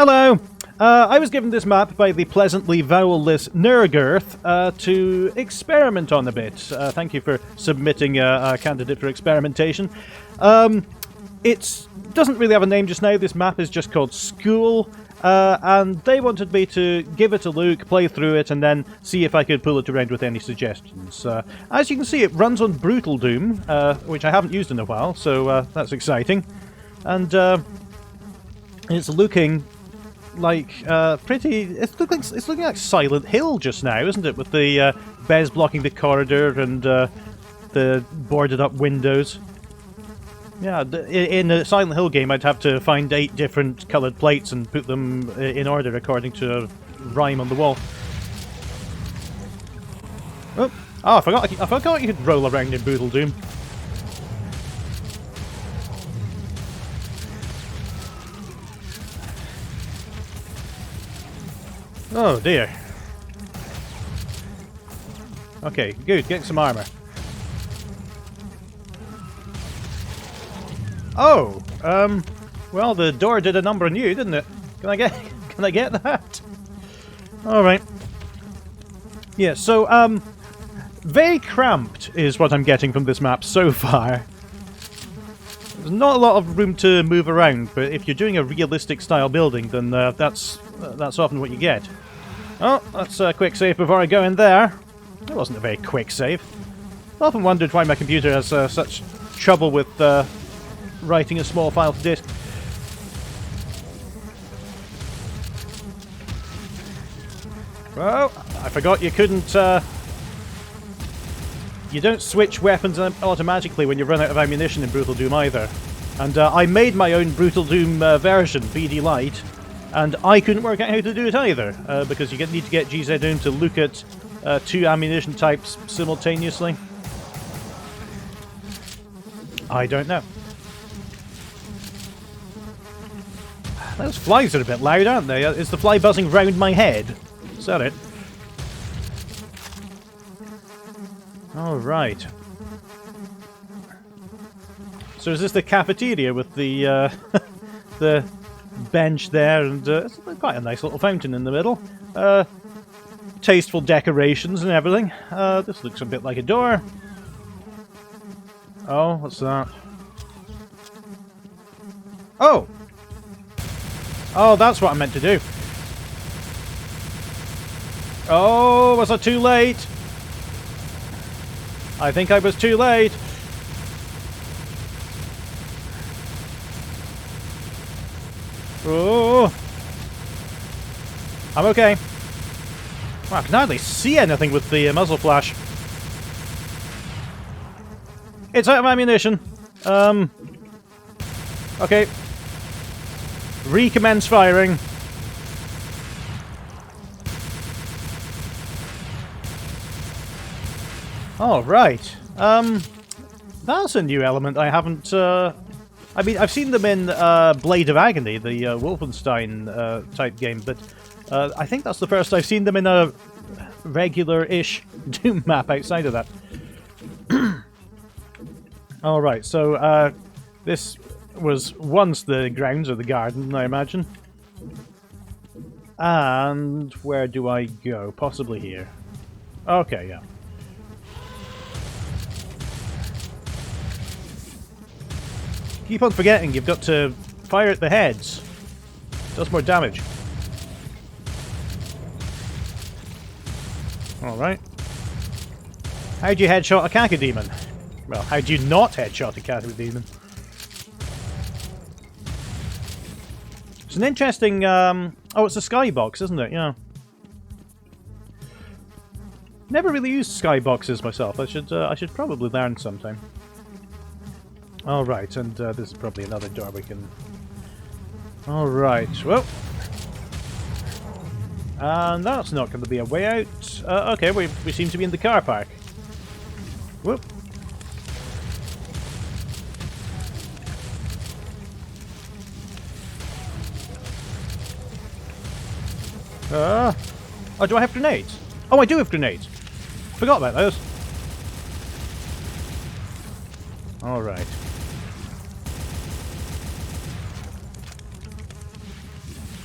Hello! I was given this map by the pleasantly vowel-less nrgrth to experiment on a bit. Thank you for submitting a candidate for experimentation. It doesn't really have a name just now. This map is just called School. And they wanted me to give it a look, play through it, and then see if I could pull it around with any suggestions. As you can see, it runs on Brutal Doom, which I haven't used in a while, so that's exciting. And it's looking like It's looking like Silent Hill just now, isn't it? With the Bez blocking the corridor and the boarded up windows. Yeah, in a Silent Hill game, I'd have to find 8 different coloured plates and put them in order according to a rhyme on the wall. Oh, I forgot you could roll around in Brutal Doom. Oh dear. Okay, good. Getting some armour. Oh, well, the door did a number on you, didn't it? Can I get that? All right. Yeah. So, very cramped is what I'm getting from this map so far. There's not a lot of room to move around, but if you're doing a realistic style building, then that's often what you get. Oh, that's a quick save before I go in there. That wasn't a very quick save. I've often wondered why my computer has such trouble with writing a small file to disk. Well, I forgot you couldn't. You don't switch weapons automatically when you run out of ammunition in Brutal Doom either. And I made my own Brutal Doom version, BD Lite, and I couldn't work out how to do it either, because you need to get GZ Doom to look at 2 ammunition types simultaneously. I don't know. Those flies are a bit loud, aren't they? Is the fly buzzing round my head? Is that it? Alright. So is this the cafeteria with the the bench there, and it's quite a nice little fountain in the middle. Tasteful decorations and everything. This looks a bit like a door. Oh, what's that? Oh! Oh, that's what I meant to do. Oh, was I too late? I think I was too late. Oh, I'm okay. Wow, I can hardly see anything with the muzzle flash. It's out of ammunition. Okay. Recommence firing. All right. That's a new element I haven't. I mean, I've seen them in Blade of Agony, the Wolfenstein type game, but I think that's the first I've seen them in a regular-ish Doom map outside of that. All right. So this was once the grounds or the garden, I imagine. And where do I go? Possibly here. Okay, yeah. Keep on forgetting you've got to fire at the heads. Does more damage. Alright. How do you headshot a cacodemon? Well, how do you not headshot a cacodemon? It's an interesting, oh, it's a skybox, isn't it? Yeah. Never really used skyboxes myself. I should probably learn sometime. Alright, and this is probably another door we can... Alright, well... And that's not going to be a way out. Okay, we seem to be in the car park. Whoop. Oh, do I have grenades? Oh, I do have grenades. Forgot about those. Alright.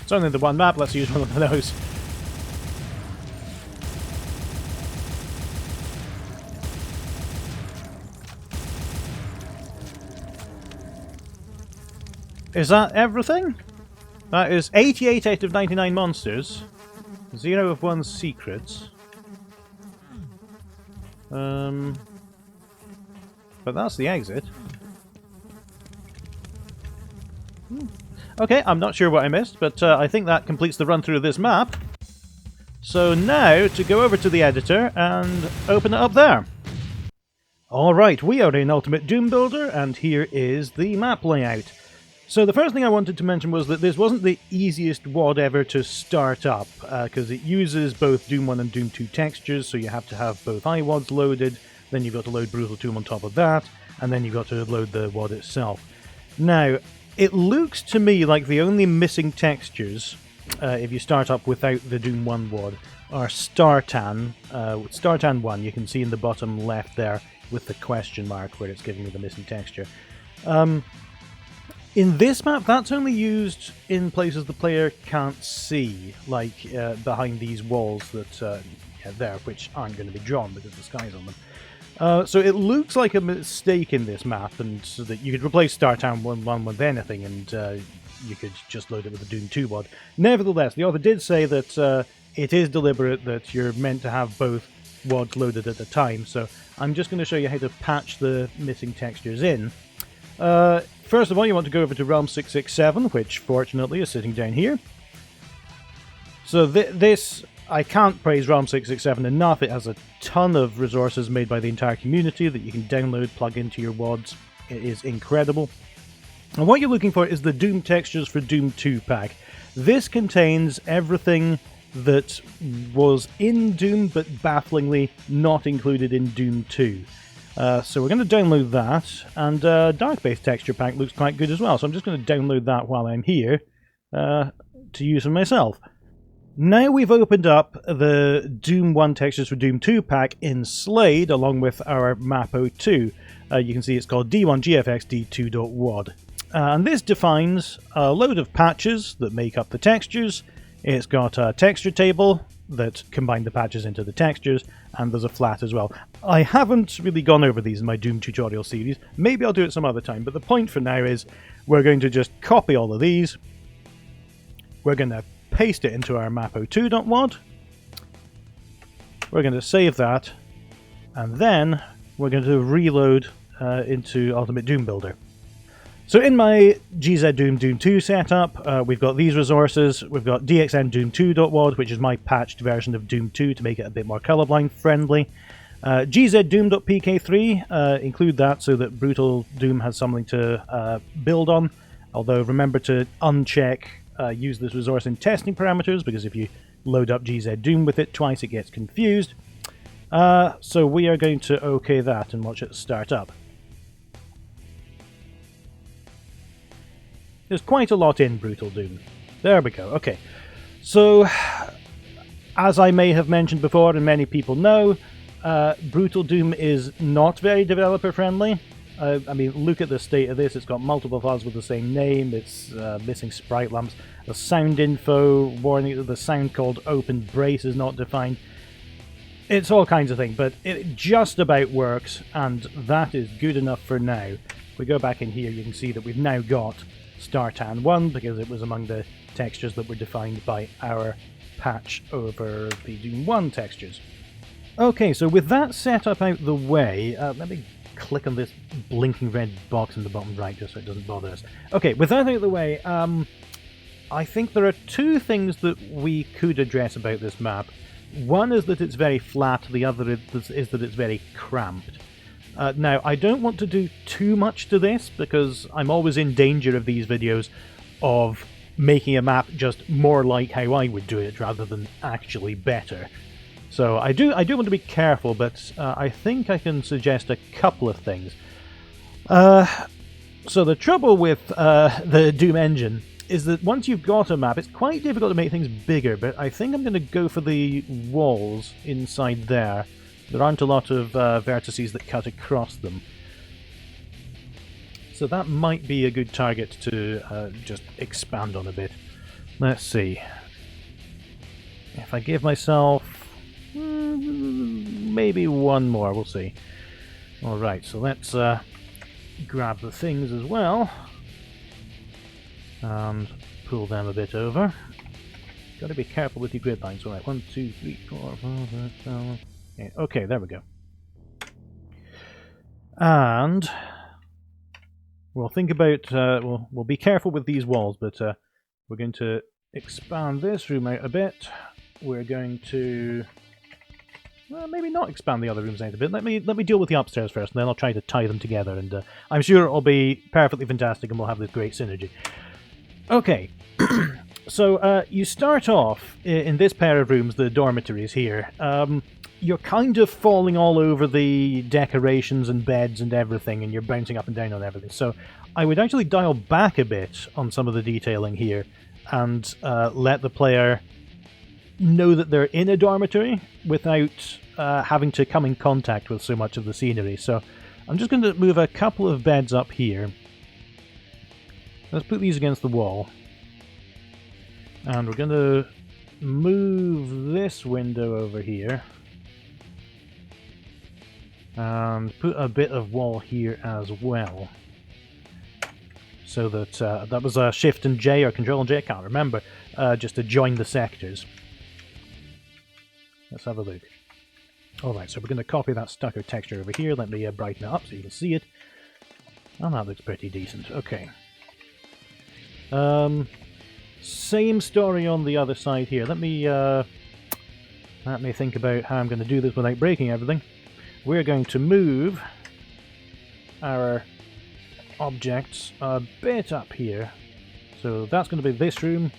It's only the one map, let's use one of those. Is that everything? That is 88 out of 99 monsters. 0 of 1 secrets. But that's the exit. Okay, I'm not sure what I missed, but I think that completes the run through of this map. So now, to go over to the editor and open it up there. Alright, we are in Ultimate Doom Builder, and here is the map layout. So the first thing I wanted to mention was that this wasn't the easiest WOD ever to start up, because it uses both Doom 1 and Doom 2 textures, so you have to have both iWODs loaded, then you've got to load Brutal Doom on top of that, and then you've got to load the WOD itself. Now, it looks to me like the only missing textures, if you start up without the Doom 1 WOD, are Startan. Startan 1, you can see in the bottom left there with the question mark where it's giving you the missing texture. In this map, that's only used in places the player can't see, like behind these walls that there, which aren't going to be drawn because the sky's on them. So it looks like a mistake in this map, and so that you could replace Startown 1 with anything, and you could just load it with a Doom 2 WOD. Nevertheless, the author did say that it is deliberate that you're meant to have both WODs loaded at a time, so I'm just going to show you how to patch the missing textures in. First of all, you want to go over to Realm 667, which fortunately is sitting down here. So this, I can't praise Realm 667 enough. It has a ton of resources made by the entire community that you can download, plug into your WODs. It is incredible. And what you're looking for is the Doom textures for Doom 2 pack. This contains everything that was in Doom, but bafflingly not included in Doom 2. So we're going to download that, and Dark Base texture pack looks quite good as well, so I'm just going to download that while I'm here to use for myself. Now we've opened up the Doom 1 textures for Doom 2 pack in Slade, along with our map 02. You can see it's called D1GFX-D2.WOD. And this defines a load of patches that make up the textures. It's got a texture table that combine the patches into the textures, and there's a flat as well. I haven't really gone over these in my Doom tutorial series. Maybe I'll do it some other time, but the point for now is we're going to just copy all of these. We're going to paste it into our map02.wod. We're going to save that, and then we're going to reload into Ultimate Doom Builder. So in my GZ Doom 2 setup, we've got these resources. We've got DXN Doom 2.wod, which is my patched version of Doom 2 to make it a bit more colorblind friendly. GZ Doom.pk3, include that so that Brutal Doom has something to build on. Although remember to uncheck use this resource in testing parameters, because if you load up GZ Doom with it twice it gets confused. So we are going to OK that and watch it start up. There's quite a lot in Brutal Doom. There we go, okay. So, as I may have mentioned before, and many people know, Brutal Doom is not very developer friendly. I mean, look at the state of this. It's got multiple files with the same name, it's missing sprite lamps, the sound info, warning that the sound called Open Brace is not defined. It's all kinds of things, but it just about works, and that is good enough for now. If we go back in here, you can see that we've now got Startan 1, because it was among the textures that were defined by our patch over the Doom 1 textures. Okay, so with that setup out the way, let me click on this blinking red box in the bottom right just so it doesn't bother us. Okay, with that out the way, I think there are two things that we could address about this map. One is that it's very flat, the other is that it's very cramped. Now, I don't want to do too much to this, because I'm always in danger of these videos of making a map just more like how I would do it, rather than actually better. So I do want to be careful, but I think I can suggest a couple of things. So the trouble with the Doom engine is that once you've got a map, it's quite difficult to make things bigger, but I think I'm going to go for the walls inside there. There aren't a lot of vertices that cut across them. So that might be a good target to just expand on a bit. Let's see. If I give myself maybe one more, we'll see. Alright, so let's grab the things as well and pull them a bit over. Got to be careful with your grid lines. Alright, 1, 2, 3, 4, 5, 6, 7, 8. Okay, there we go. And we'll think about, we'll be careful with these walls, but we're going to expand this room out a bit. We're going to maybe not expand the other rooms out a bit. Let me deal with the upstairs first, and then I'll try to tie them together. And I'm sure it'll be perfectly fantastic, and we'll have this great synergy. Okay, so you start off in this pair of rooms, the dormitories here. You're kind of falling all over the decorations and beds and everything, and you're bouncing up and down on everything. So I would actually dial back a bit on some of the detailing here and let the player know that they're in a dormitory without having to come in contact with so much of the scenery. So I'm just going to move a couple of beds up here. Let's put these against the wall. And we're going to move this window over here. And put a bit of wall here as well. So that that was a Shift and J or Control and J, I can't remember, just to join the sectors. Let's have a look. Alright, so we're going to copy that stucco texture over here. Let me brighten it up so you can see it. And that looks pretty decent. Okay. Same story on the other side here. Let me think about how I'm going to do this without breaking everything. We're going to move our objects a bit up here. So that's going to be this room.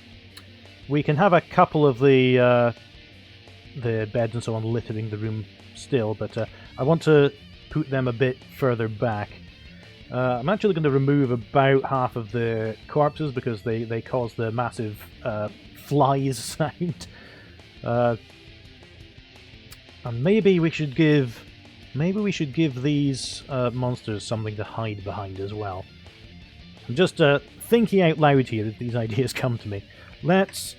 We can have a couple of the beds and so on littering the room still, but I want to put them a bit further back. I'm actually going to remove about half of the corpses because they cause the massive flies sound. And maybe we should give these monsters something to hide behind as well. I'm just thinking out loud here as these ideas come to me. Let's...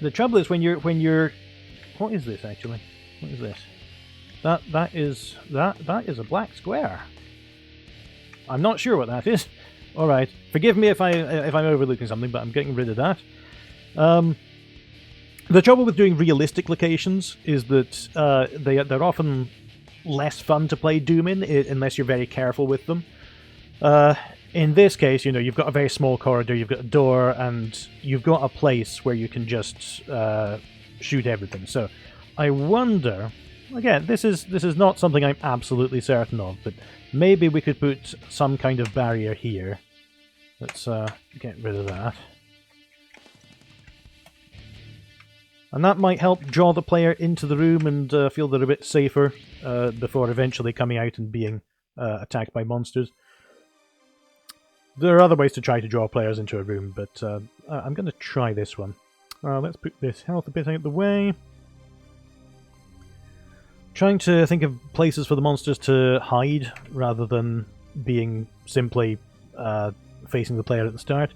The trouble is when you're... What is this actually? What is this? That is a black square. I'm not sure what that is. All right, forgive me if I'm overlooking something, but I'm getting rid of that. The trouble with doing realistic locations is that they're often less fun to play Doom in unless you're very careful with them. In this case, you know, you've got a very small corridor, you've got a door, and you've got a place where you can just shoot everything. So I wonder, again, this is not something I'm absolutely certain of, but maybe we could put some kind of barrier here. Let's get rid of that. And that might help draw the player into the room and feel they're a bit safer before eventually coming out and being attacked by monsters. There are other ways to try to draw players into a room, but I'm going to try this one. Let's put this health a bit out of the way. Trying to think of places for the monsters to hide rather than being simply facing the player at the start.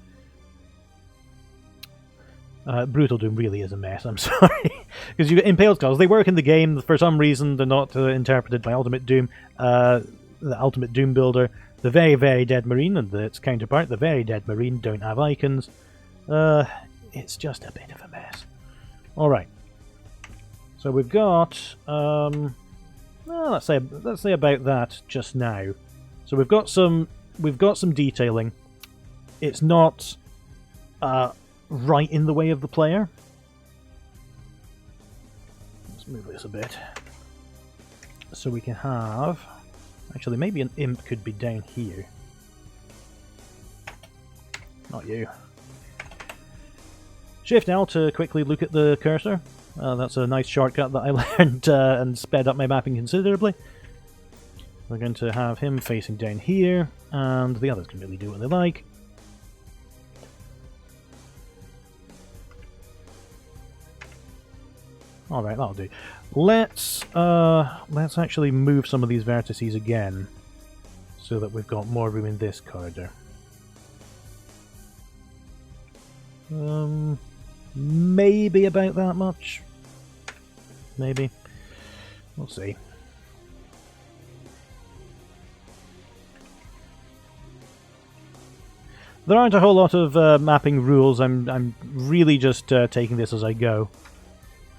Brutal Doom really is a mess, I'm sorry. Because you get Impaled Skulls, they work in the game, for some reason they're not interpreted by Ultimate Doom. The Ultimate Doom Builder, the Very, Very Dead Marine and its counterpart, the Very Dead Marine, don't have icons. It's just a bit of a mess. Alright. So we've got, well, let's say about that just now. So we've got some detailing. It's not right in the way of the player. Let's move this a bit. So we can have... Actually, maybe an imp could be down here. Not you. Shift L to quickly look at the cursor. That's a nice shortcut that I learned and sped up my mapping considerably. We're going to have him facing down here, and the others can really do what they like. Alright, that'll do. Let's actually move some of these vertices again, so that we've got more room in this corridor. Maybe about that much. Maybe. We'll see. There aren't a whole lot of mapping rules. I'm really just taking this as I go.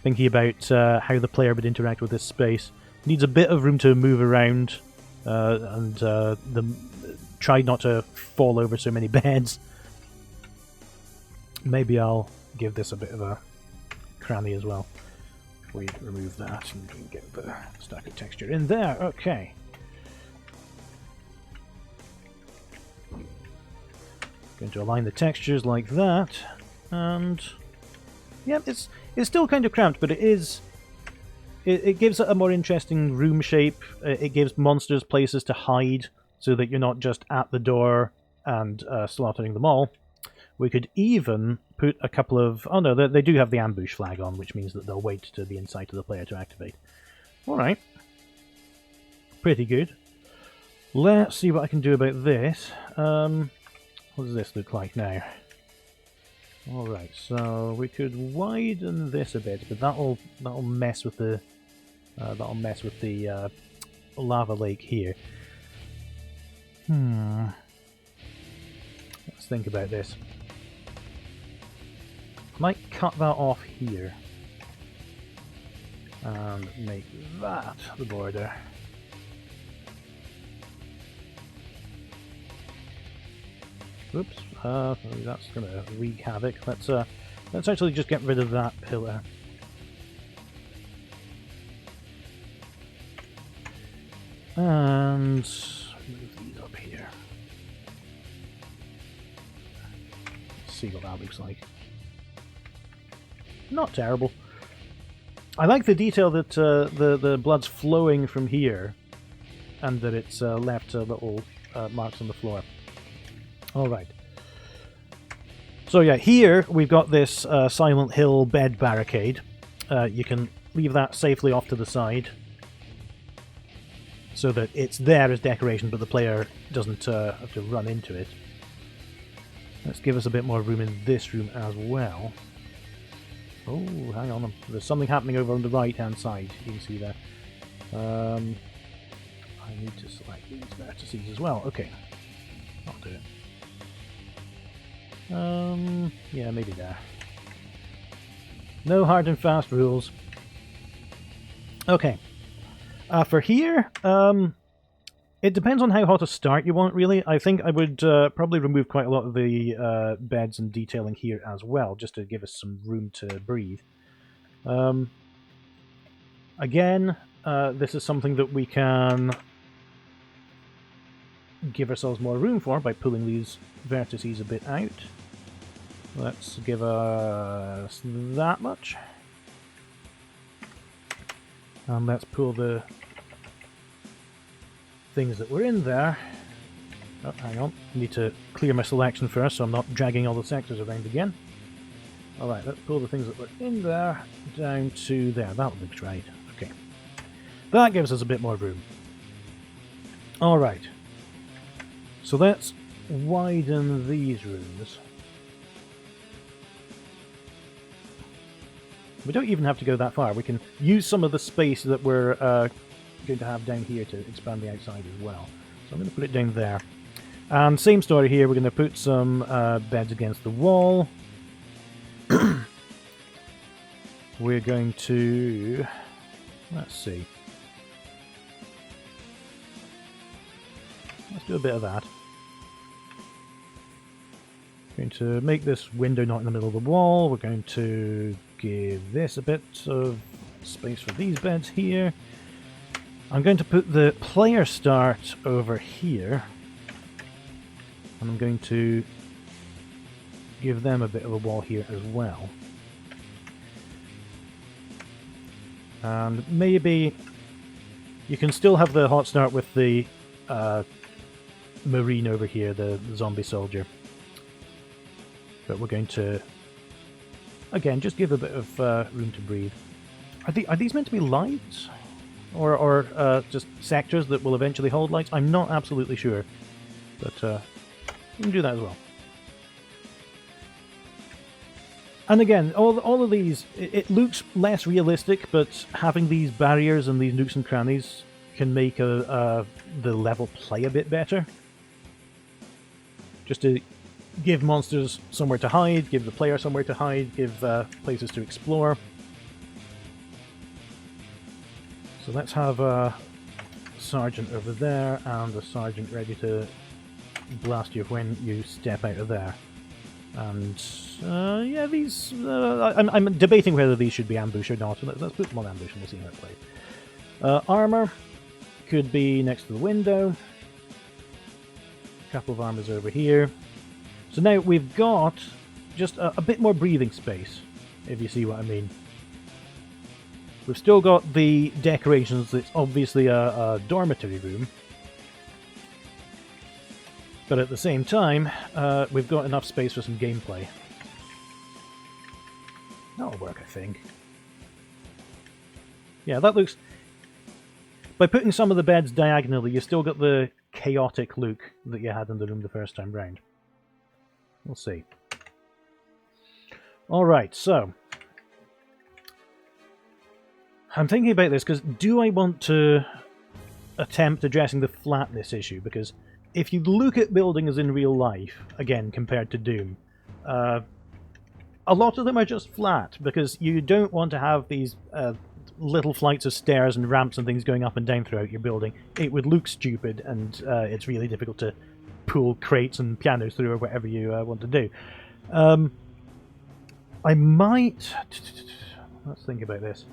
Thinking about how the player would interact with this space. Needs a bit of room to move around, and try not to fall over so many beds. Maybe I'll give this a bit of a cranny as well. If we remove that and we can get the stack of texture in there. Okay. Going to align the textures like that, and yeah, it's still kind of cramped, but it gives it a more interesting room shape. It gives monsters places to hide, so that you're not just at the door and slaughtering them all. We could even put a couple of... Oh no, they do have the ambush flag on, which means that they'll wait to be in sight of the player to activate. Alright. Pretty good. Let's see what I can do about this. What does this look like now? Alright, so we could widen this a bit, but that'll mess with the lava lake here. Let's think about this. I might cut that off here and make that the border. Oops, that's going to wreak havoc. Let's actually just get rid of that pillar. And move these up here. Let's see what that looks like. Not terrible. I like the detail that the blood's flowing from here, and that it's left little marks on the floor. Alright. So yeah, here we've got this Silent Hill bed barricade. You can leave that safely off to the side, so that it's there as decoration, but the player doesn't have to run into it. Let's give us a bit more room in this room as well. Oh, hang on. There's something happening over on the right-hand side. You can see there. I need to select these vertices as well. Okay. I'll do it. Yeah, maybe there. No hard and fast rules. Okay. For here, it depends on how hot a start you want, really. I think I would probably remove quite a lot of the beds and detailing here as well, just to give us some room to breathe. Again, this is something that we can give ourselves more room for by pulling these vertices a bit out. Let's give us that much. And let's pull the things that were in there. Oh, hang on. I need to clear my selection first so I'm not dragging all the sectors around again. Alright, let's pull the things that were in there down to there. That looks right. Okay. That gives us a bit more room. Alright. So let's widen these rooms. We don't even have to go that far. We can use some of the space that we're going to have down here to expand the outside as well. So I'm going to put it down there. And same story here. We're going to put some beds against the wall. We're going to... Let's see. Let's do a bit of that. Going to make this window not in the middle of the wall. We're going to give this a bit of space for these beds here. I'm going to put the player start over here. And I'm going to give them a bit of a wall here as well. And maybe you can still have the hot start with the Marine over here, the zombie soldier. But we're going to, again, just give a bit of room to breathe. Are these meant to be lights? Or just sectors that will eventually hold lights? I'm not absolutely sure. But we can do that as well. And again, all of these, it looks less realistic, but having these barriers and these nooks and crannies can make the level play a bit better. Just to give monsters somewhere to hide, give the player somewhere to hide, give places to explore. So let's have a sergeant over there and a sergeant ready to blast you when you step out of there. And yeah, these I'm debating whether these should be ambush or not. Let's put them on ambush and we'll see how it plays. Armor could be next to the window. A couple of armors over here. So now we've got just a bit more breathing space, if you see what I mean. We've still got the decorations. It's obviously a dormitory room. But at the same time, we've got enough space for some gameplay. That'll work, I think. Yeah, that looks... By putting some of the beds diagonally, you still got the chaotic look that you had in the room the first time round. We'll see. Alright, so... I'm thinking about this, because do I want to attempt addressing the flatness issue? Because if you look at buildings in real life, again, compared to Doom, a lot of them are just flat, because you don't want to have these little flights of stairs and ramps and things going up and down throughout your building. It would look stupid, and it's really difficult to pull crates and pianos through or whatever you want to do. I might... Let's think about this.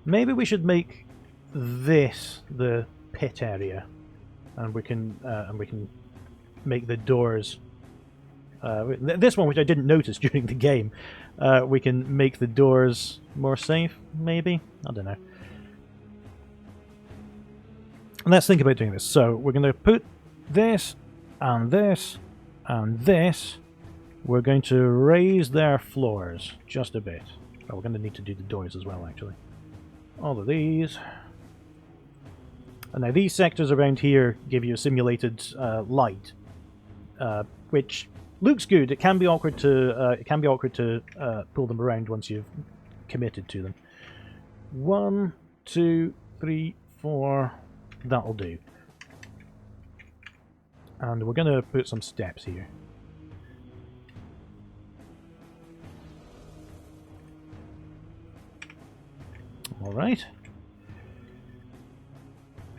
Maybe we should make this the pit area, and we can make the doors. This one, which I didn't notice during the game, we can make the doors more safe. Maybe, I don't know. Let's think about doing this. So we're going to put this and this and this. We're going to raise their floors just a bit. Oh, we're going to need to do the doors as well, actually. All of these. And now these sectors around here give you a simulated light, which looks good. It can be awkward to pull them around once you've committed to them. 1, 2, 3, 4. That'll do. And we're going to put some steps here. Alright.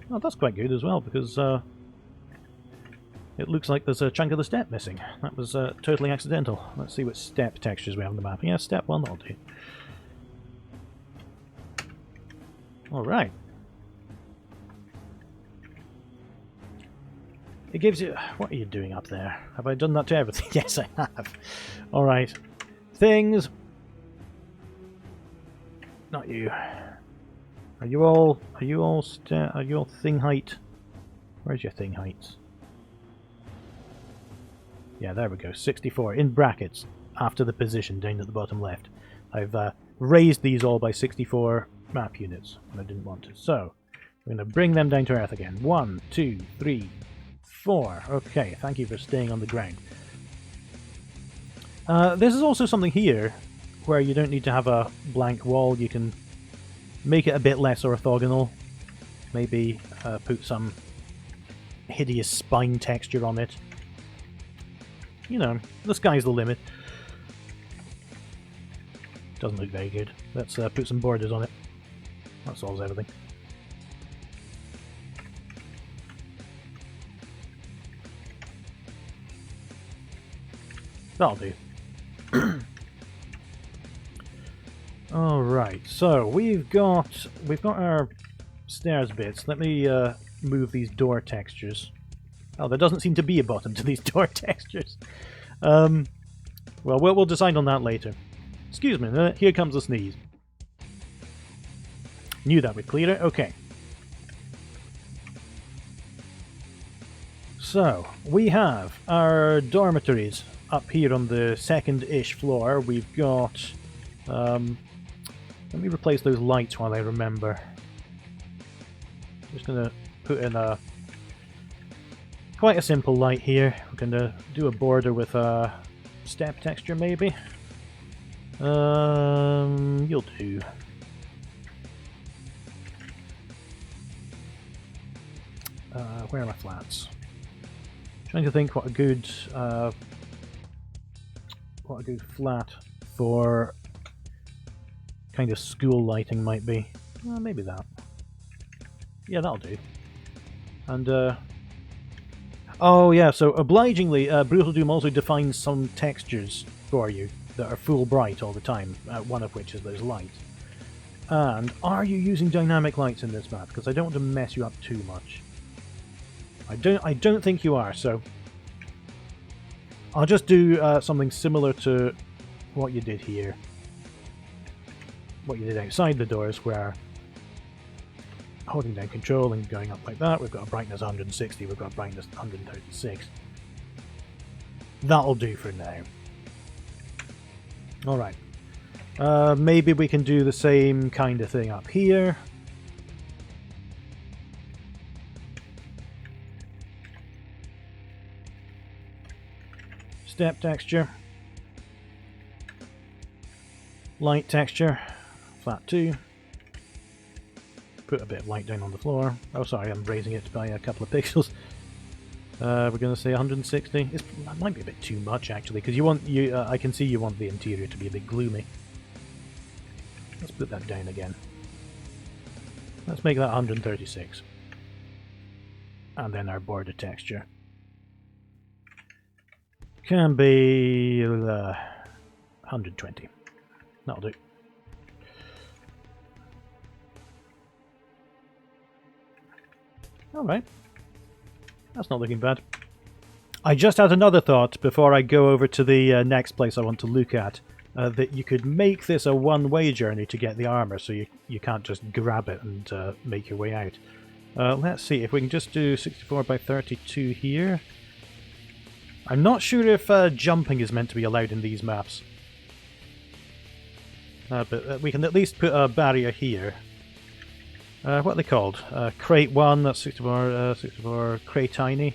Oh, that's quite good as well, because it looks like there's a chunk of the step missing. That was totally accidental. Let's see what step textures we have on the map. Yeah, step 1, that'll do. Alright. It gives you... What are you doing up there? Have I done that to everything? Yes, I have. Alright. Things. Not you. Are you all thing height? Where's your thing heights? Yeah, there we go. 64 in brackets after the position down at the bottom left. I've raised these all by 64 map units, and I didn't want to. So we're going to bring them down to earth again. 1, 2, 3, 4. Okay, thank you for staying on the ground. This is also something here where you don't need to have a blank wall. You can make it a bit less orthogonal. Maybe put some hideous spine texture on it. You know, the sky's the limit. Doesn't look very good. Let's put some borders on it. That solves everything. That'll do. Alright, so we've got our stairs bits. Let me move these door textures. Oh, there doesn't seem to be a bottom to these door textures. Well, we'll decide on that later. Excuse me, here comes the sneeze. Knew that would clear it. Okay. So, we have our dormitories up here on the second-ish floor. We've got... let me replace those lights while I remember. Just gonna put in quite a simple light here. We're gonna do a border with a step texture, maybe. You'll do. Where are my flats? Trying to think what a good flat for kind of school lighting might be. Maybe that. Yeah, that'll do. And oh yeah, so obligingly, Brutal Doom also defines some textures for you that are full bright all the time. One of which is there's light. And are you using dynamic lights in this map? Because I don't want to mess you up too much. I don't think you are, so I'll just do something similar to what you did here. What you did outside the doors, where holding down control and going up like that, we've got a brightness 160, we've got a brightness 136. That'll do for now. Alright. Maybe we can do the same kind of thing up here. Step texture. Light texture. Flat 2. Put a bit of light down on the floor. Oh, sorry, I'm raising it by a couple of pixels. We're going to say 160. That might be a bit too much, actually, because you want I can see you want the interior to be a bit gloomy. Let's put that down again. Let's make that 136. And then our border texture can be 120. That'll do. Alright. That's not looking bad. I just had another thought before I go over to the next place I want to look at. That you could make this a one-way journey to get the armor, so you can't just grab it and make your way out. Let's see if we can just do 64 by 32 here. I'm not sure if jumping is meant to be allowed in these maps. But we can at least put a barrier here. What are they called? Crate 1, that's 64 crate tiny.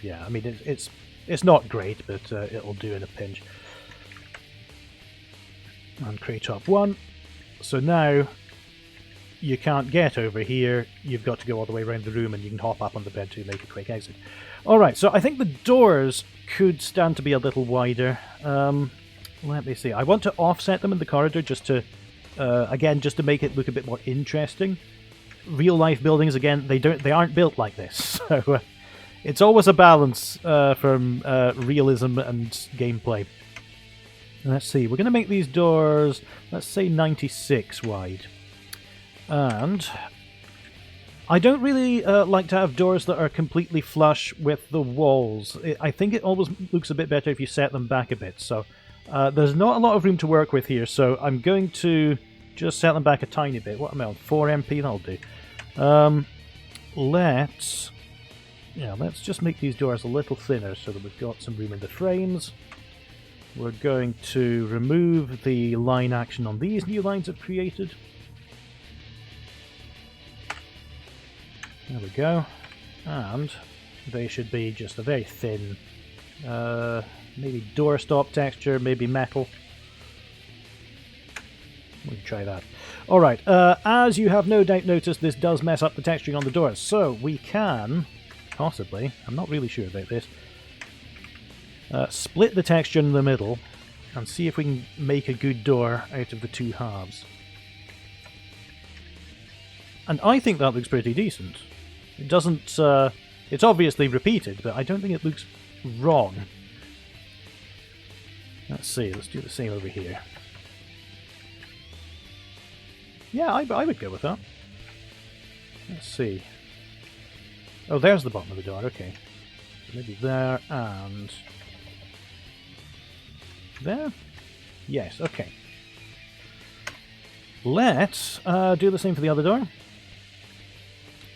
Yeah, I mean, it's not great, but it'll do in a pinch. And crate top 1. So now you can't get over here, you've got to go all the way around the room, and you can hop up on the bed to make a quick exit. Alright, so I think the doors could stand to be a little wider. Let me see. I want to offset them in the corridor just to, again, just to make it look a bit more interesting. Real life buildings, again, they aren't built like this. So it's always a balance from realism and gameplay. Let's see, we're going to make these doors, let's say 96 wide. And I don't really like to have doors that are completely flush with the walls. I think it always looks a bit better if you set them back a bit. So there's not a lot of room to work with here, so I'm going to just set them back a tiny bit. What am I on? 4 MP? That'll do. Let's just make these doors a little thinner so that we've got some room in the frames. We're going to remove the line action on these new lines I've created. There we go. And they should be just a very thin, maybe doorstop texture, maybe metal. We can try that. Alright, as you have no doubt noticed, this does mess up the texturing on the doors, so we can, possibly, I'm not really sure about this, split the texture in the middle and see if we can make a good door out of the two halves. And I think that looks pretty decent. It doesn't, it's obviously repeated, but I don't think it looks wrong. Let's see, let's do the same over here. Yeah, I would go with that. Let's see. Oh, there's the bottom of the door, okay. So maybe there and there? Yes, okay. Let's do the same for the other door.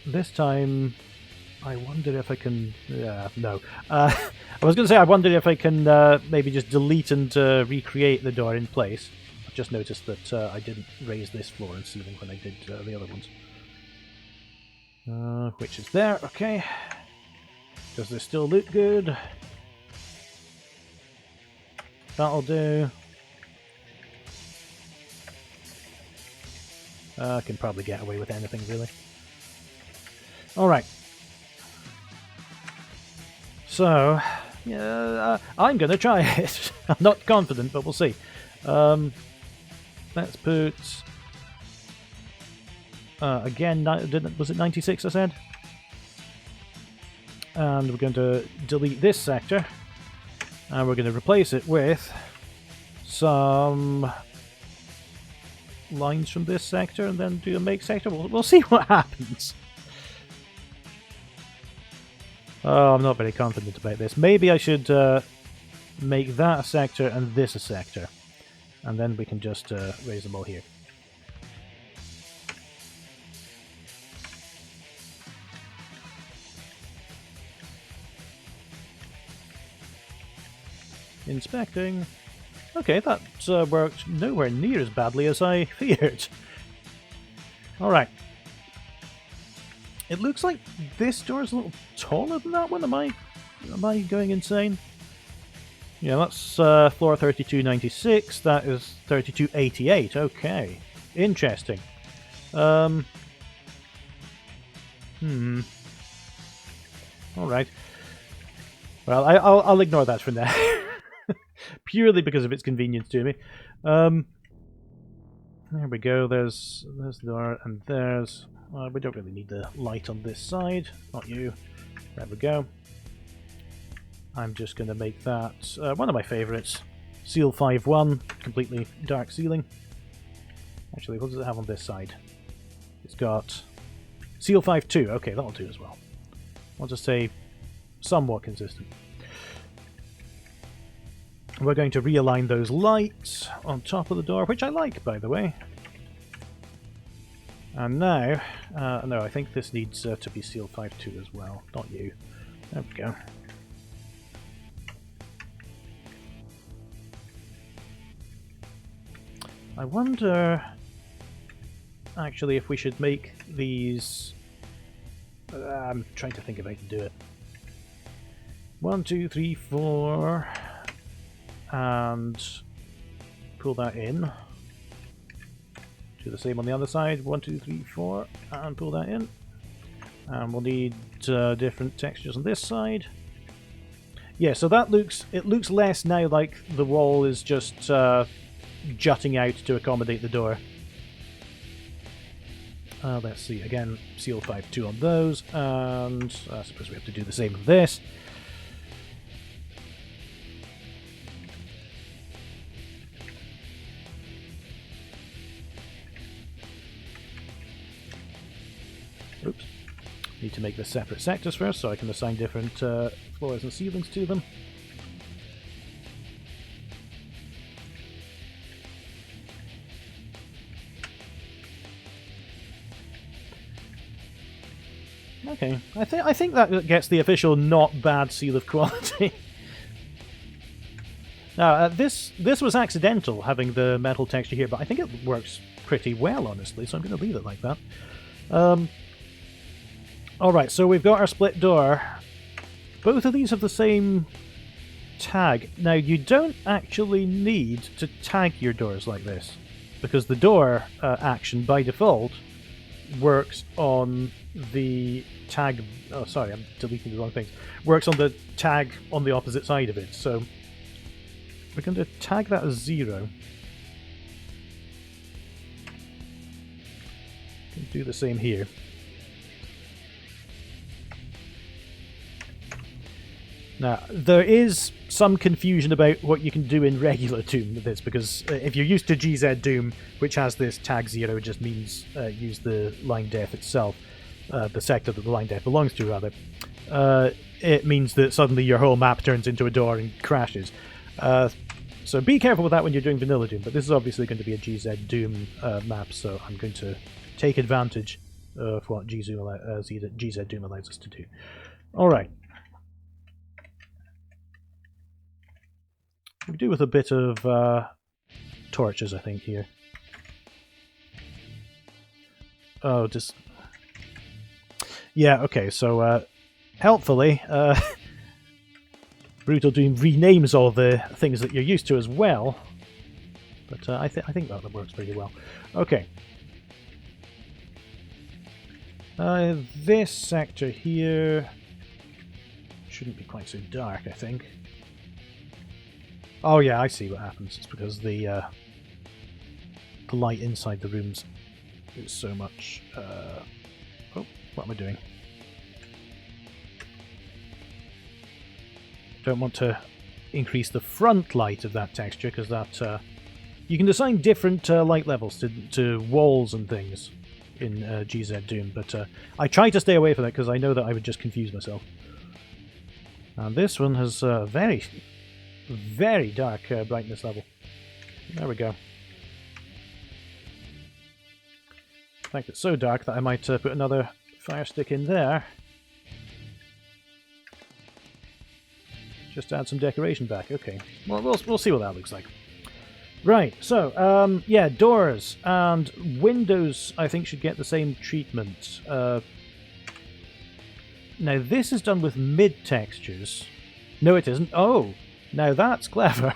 This time, I wonder if I can... no. I was going to say, I wonder if I can maybe just delete and recreate the door in place. I've just noticed that I didn't raise this floor and ceiling when I did the other ones. Which is there, okay. Does this still look good? That'll do. I can probably get away with anything, really. Alright. So, yeah, I'm going to try it. I'm not confident, but we'll see. Let's put... again, was it 96 I said? And we're going to delete this sector. And we're going to replace it with some lines from this sector and then do a make sector. We'll see what happens. Oh, I'm not very confident about this. Maybe I should make that a sector and this a sector. And then we can just raise them all here. Inspecting. Okay, that worked nowhere near as badly as I feared. Alright. It looks like this door is a little taller than that one. Am I going insane? Yeah, that's floor 3296. That is 3288. Okay. Interesting. Alright. Well, I'll ignore that for now. Purely because of its convenience to me. There we go. There's the door, and there's... we don't really need the light on this side. Not you. There we go. I'm just going to make that one of my favourites. Seal 5-1, completely dark ceiling. Actually, what does it have on this side? It's got Seal 5-2. Okay, that'll do as well. I'll just say somewhat consistent. We're going to realign those lights on top of the door, which I like, by the way. And now, no, I think this needs to be Seal 5-2 as well, not you. There we go. I wonder, actually, if we should make these... I'm trying to think if I can do it. 1, 2, 3, 4... and pull that in. Do the same on the other side. 1, 2, 3, 4, and pull that in. And we'll need different textures on this side. Yeah, so that looks less now like the wall is just jutting out to accommodate the door. Let's see, again, Seal 5-2 on those, and I suppose we have to do the same with this. Oops. Need to make the separate sectors first so I can assign different floors and ceilings to them. Okay, I think that gets the official not bad seal of quality. Now, this was accidental having the metal texture here, but I think it works pretty well, honestly, so I'm going to leave it like that. Alright, so we've got our split door. Both of these have the same tag. Now, you don't actually need to tag your doors like this, because the door action, by default, works on the tag... Oh, sorry, I'm deleting the wrong things. Works on the tag on the opposite side of it, so we're going to tag that as 0. Do the same here. Now, there is some confusion about what you can do in regular Doom with this, because if you're used to GZ Doom, which has this tag 0, it just means use the line def itself, the sector that the line def belongs to, rather. It means that suddenly your whole map turns into a door and crashes. So be careful with that when you're doing vanilla Doom, but this is obviously going to be a GZ Doom map, so I'm going to take advantage of what GZ Doom allows us to do. Alright. We do with a bit of torches, I think, here. Oh, just... Yeah, okay, so helpfully, Brutal Doom renames all the things that you're used to as well. But I think that works pretty well. Okay. This sector here shouldn't be quite so dark, I think. Oh yeah, I see what happens. It's because the light inside the rooms is so much... Oh, what am I doing? Don't want to increase the front light of that texture, because that... you can assign different light levels to walls and things in GZ Doom, but I try to stay away from that because I know that I would just confuse myself. And this one has very, very dark brightness level. There we go. In fact, it's so dark that I might put another fire stick in there. Just add some decoration back. Okay, well, we'll see what that looks like. Right, so, yeah, doors and windows, I think, should get the same treatment. Now, this is done with mid-textures. No, it isn't. Oh, now that's clever.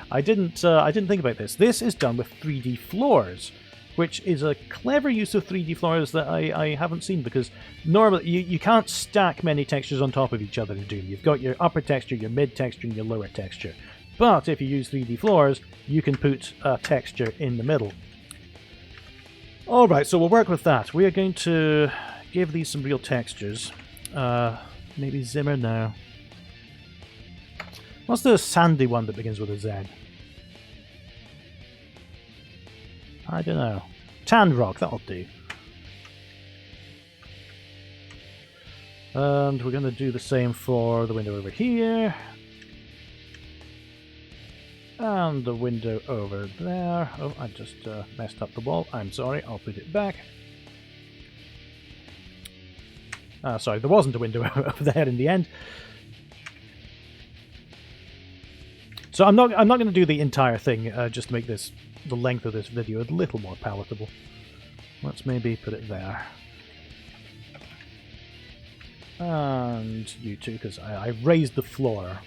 I didn't think about this. This is done with 3D floors, which is a clever use of 3D floors that I haven't seen, because normally you can't stack many textures on top of each other in Doom. You've got your upper texture, your mid-texture, and your lower texture. But if you use 3D floors, you can put a texture in the middle. Alright, so we'll work with that. We are going to give these some real textures. Maybe Zimmer now. What's the sandy one that begins with a Z? I don't know. Tan rock, that'll do. And we're going to do the same for the window over here. And the window over there. Oh, I just messed up the wall. I'm sorry, I'll put it back. Sorry, there wasn't a window over there in the end. So I'm not going to do the entire thing, just to make the length of this video a little more palatable. Let's maybe put it there. And you too, because I raised the floor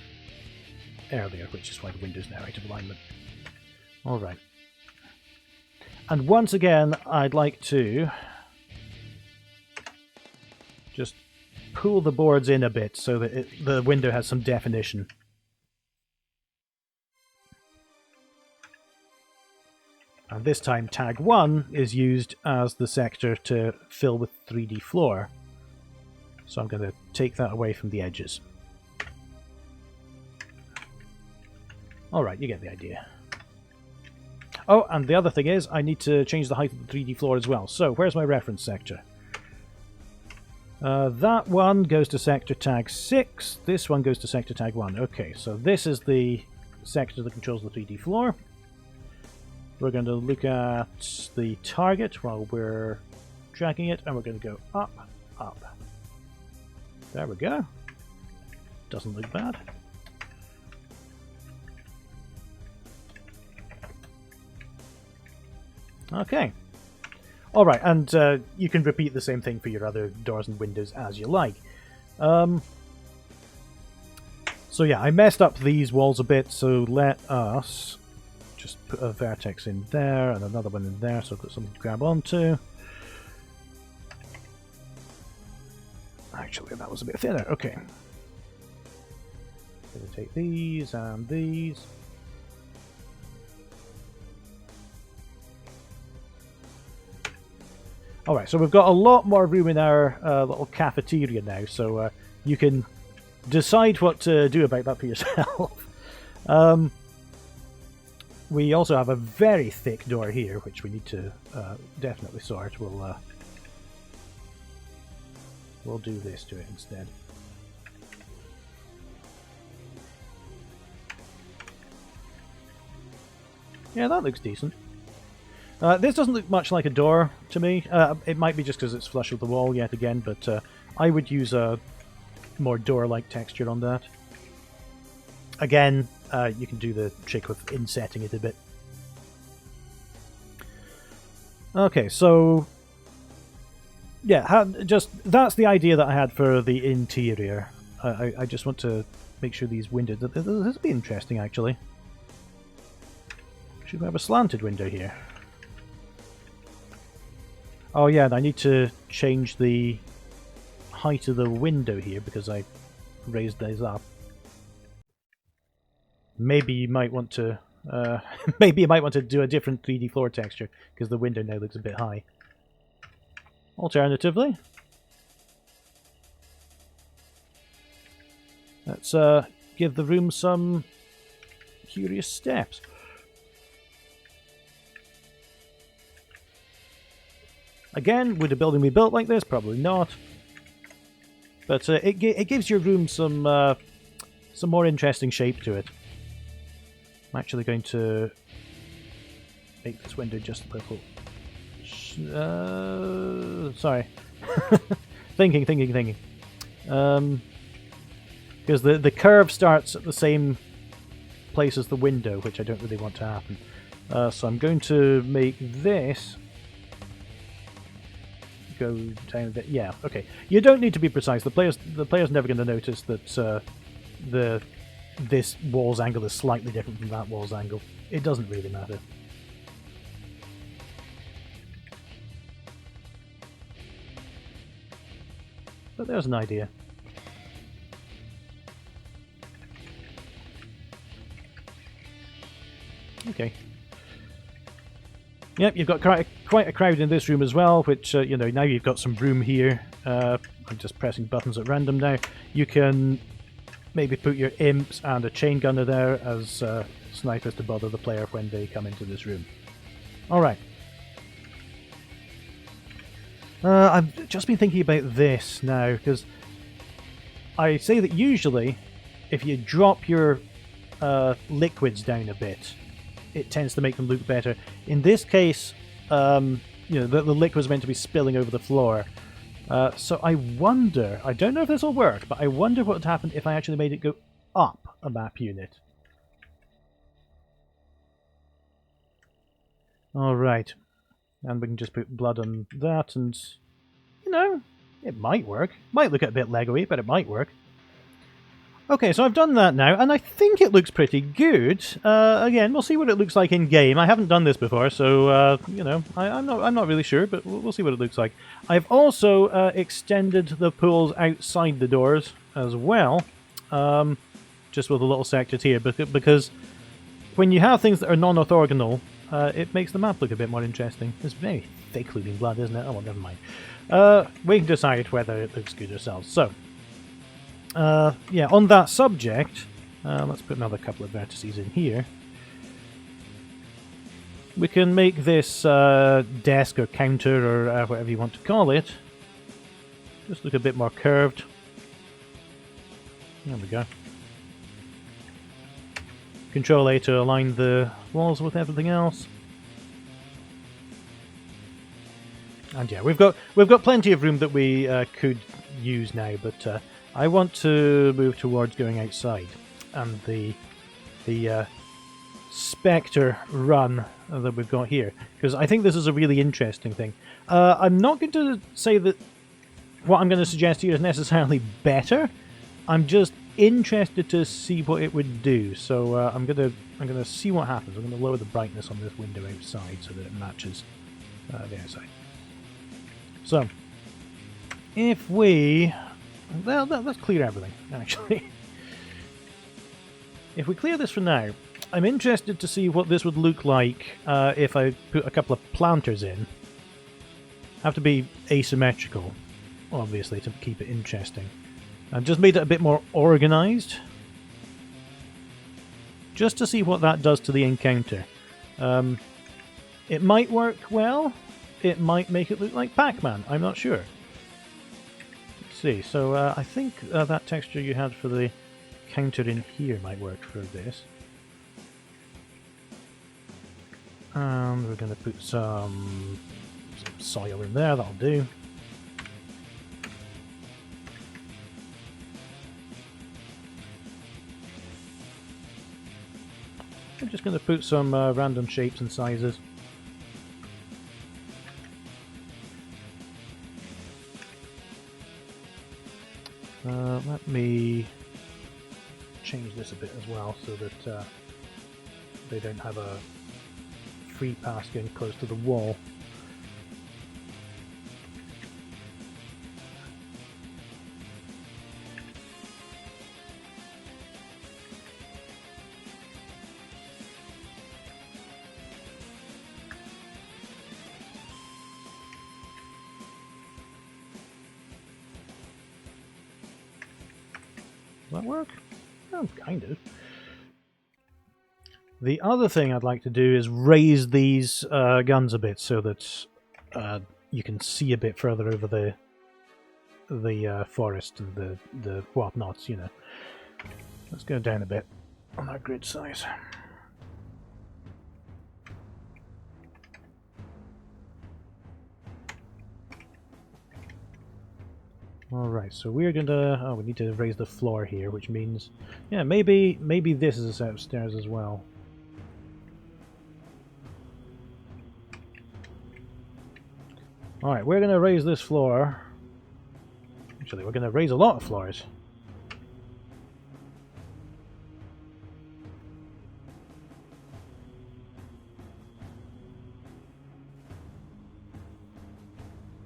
earlier, which is why the window's now out of alignment. Alright. And once again, I'd like to just pull the boards in a bit so that the window has some definition. And this time tag 1 is used as the sector to fill with 3D floor. So I'm going to take that away from the edges. Alright, you get the idea. Oh, and the other thing is, I need to change the height of the 3D floor as well. So, where's my reference sector? That one goes to sector tag 6. This one goes to sector tag 1. Okay, so this is the sector that controls the 3D floor. We're going to look at the target while we're dragging it, and we're going to go up, up. There we go. Doesn't look bad. Okay. Alright, and you can repeat the same thing for your other doors and windows as you like. So yeah, I messed up these walls a bit, so let us just put a vertex in there and another one in there so I've got something to grab onto. Actually, that was a bit thinner. Okay. Going to take these and these. Alright, so we've got a lot more room in our little cafeteria now, so you can decide what to do about that for yourself. We also have a very thick door here, which we need to definitely sort. We'll do this to it instead. Yeah, that looks decent. This doesn't look much like a door to me. It might be just because it's flush with the wall yet again, but I would use a more door-like texture on that. Again, you can do the trick with insetting it a bit. Okay, so yeah, just that's the idea that I had for the interior. I just want to make sure these windows... This will be interesting, actually. Should we have a slanted window here? Oh yeah, and I need to change the height of the window here because I raised those up. Maybe you might want to do a different 3D floor texture because the window now looks a bit high. Alternatively, let's give the room some curious steps. Again, would a building be built like this? Probably not. But it gives your room some more interesting shape to it. I'm actually going to make this window just a little... sorry. thinking. Because the curve starts at the same place as the window, which I don't really want to happen. So I'm going to make this go down a bit. Yeah, okay. You don't need to be precise. The player's never going to notice that this wall's angle is slightly different from that wall's angle. It doesn't really matter. But there's an idea. Okay. Yep, you've got quite a crowd in this room as well, which, you know, now you've got some room here. I'm just pressing buttons at random now. You can maybe put your imps and a chain gunner there as snipers to bother the player when they come into this room. Alright. I've just been thinking about this now, because I say that usually if you drop your liquids down a bit, it tends to make them look better. In this case, you know, the liquid's meant to be spilling over the floor. So I wonder, I don't know if this will work, but I wonder what would happen if I actually made it go up a map unit. Alright. And we can just put blood on that, and, you know, it might work. Might look a bit Lego-y, but it might work. Okay, so I've done that now, and I think it looks pretty good. Again, we'll see what it looks like in game. I haven't done this before, so you know, I'm not really sure, but we'll see what it looks like. I've also extended the pools outside the doors as well, just with the little sectors here, because when you have things that are non-orthogonal, it makes the map look a bit more interesting. It's very thick-looking blood, isn't it? Oh, well, never mind. We can decide whether it looks good ourselves. So. Yeah, on that subject, let's put another couple of vertices in here. We can make this desk or counter or whatever you want to call it just look a bit more curved. There we go. Control A to align the walls with everything else. And yeah, we've got plenty of room that we could use now, but I want to move towards going outside, and the Spectre run that we've got here, because I think this is a really interesting thing. I'm not going to say that what I'm going to suggest here is necessarily better. I'm just interested to see what it would do. So I'm going to see what happens. I'm going to lower the brightness on this window outside so that it matches the outside. So if we... Well, let's clear everything, actually. If we clear this for now, I'm interested to see what this would look like if I put a couple of planters in. Have to be asymmetrical, obviously, to keep it interesting. I've just made it a bit more organised, just to see what that does to the encounter. It might work well, it might make it look like Pac-Man, I'm not sure. See, so I think that texture you had for the counter in here might work for this. And we're going to put some soil in there, that'll do. I'm just going to put some random shapes and sizes. Let me change this a bit as well so that they don't have a free pass getting close to the wall. Does that work? Oh, kind of. The other thing I'd like to do is raise these guns a bit so that you can see a bit further over the forest and the whatnots, you know. Let's go down a bit on our grid size. Alright, so we're gonna... oh, we need to raise the floor here, which means... yeah, maybe this is a set of stairs as well. Alright, we're gonna raise this floor. Actually, we're gonna raise a lot of floors.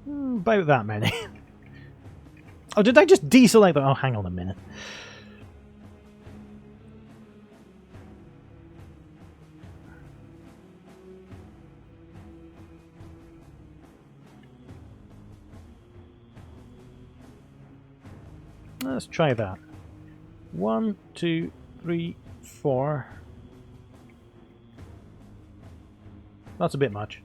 About that many. Oh, did I just deselect that? Oh, hang on a minute. Let's try that. 1, 2, 3, 4. That's a bit much.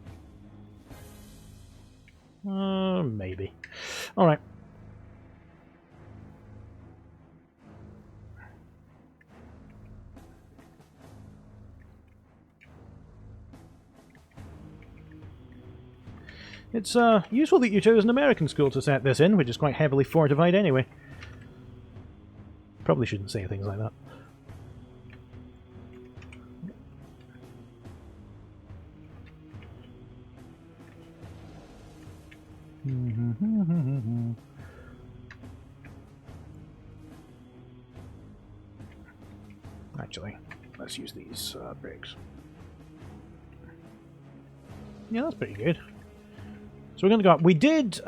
Maybe. Alright. It's useful that you chose an American school to set this in, which is quite heavily fortified anyway. Probably shouldn't say things like that. Actually, let's use these bricks. Yeah, that's pretty good. So we're going to go up. We did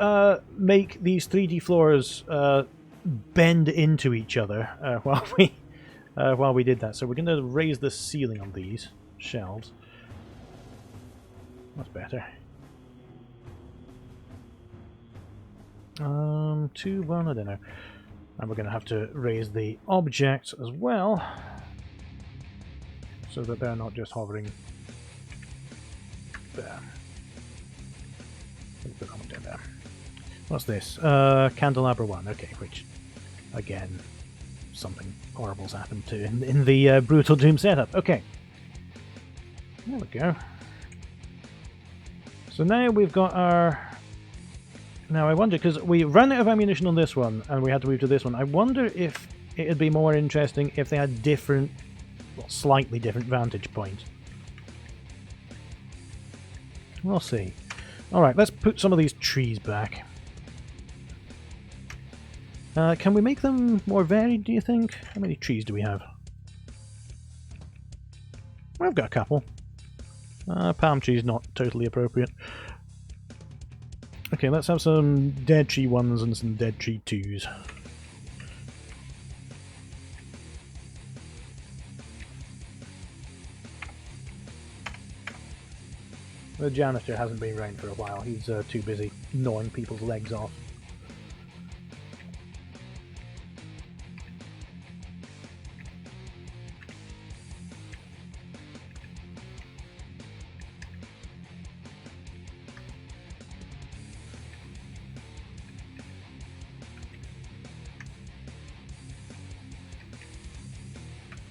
make these 3D floors bend into each other while we did that. So we're going to raise the ceiling on these shelves. That's better. 2, 1, I don't know. And we're going to have to raise the objects as well, so that they're not just hovering there. Put that one down there. What's this? Candelabra 1, okay, which, again, something horrible's happened to in the Brutal Doom setup. Okay. There we go. So now we've got our... Now I wonder, because we ran out of ammunition on this one, and we had to move to this one. I wonder if it'd be more interesting if they had different, well, slightly different vantage points. We'll see. Alright, let's put some of these trees back. Can we make them more varied, do you think? How many trees do we have? We've got a couple. Palm trees not totally appropriate. Okay, let's have some dead tree 1s and some dead tree 2s. The janitor hasn't been around for a while. He's too busy gnawing people's legs off.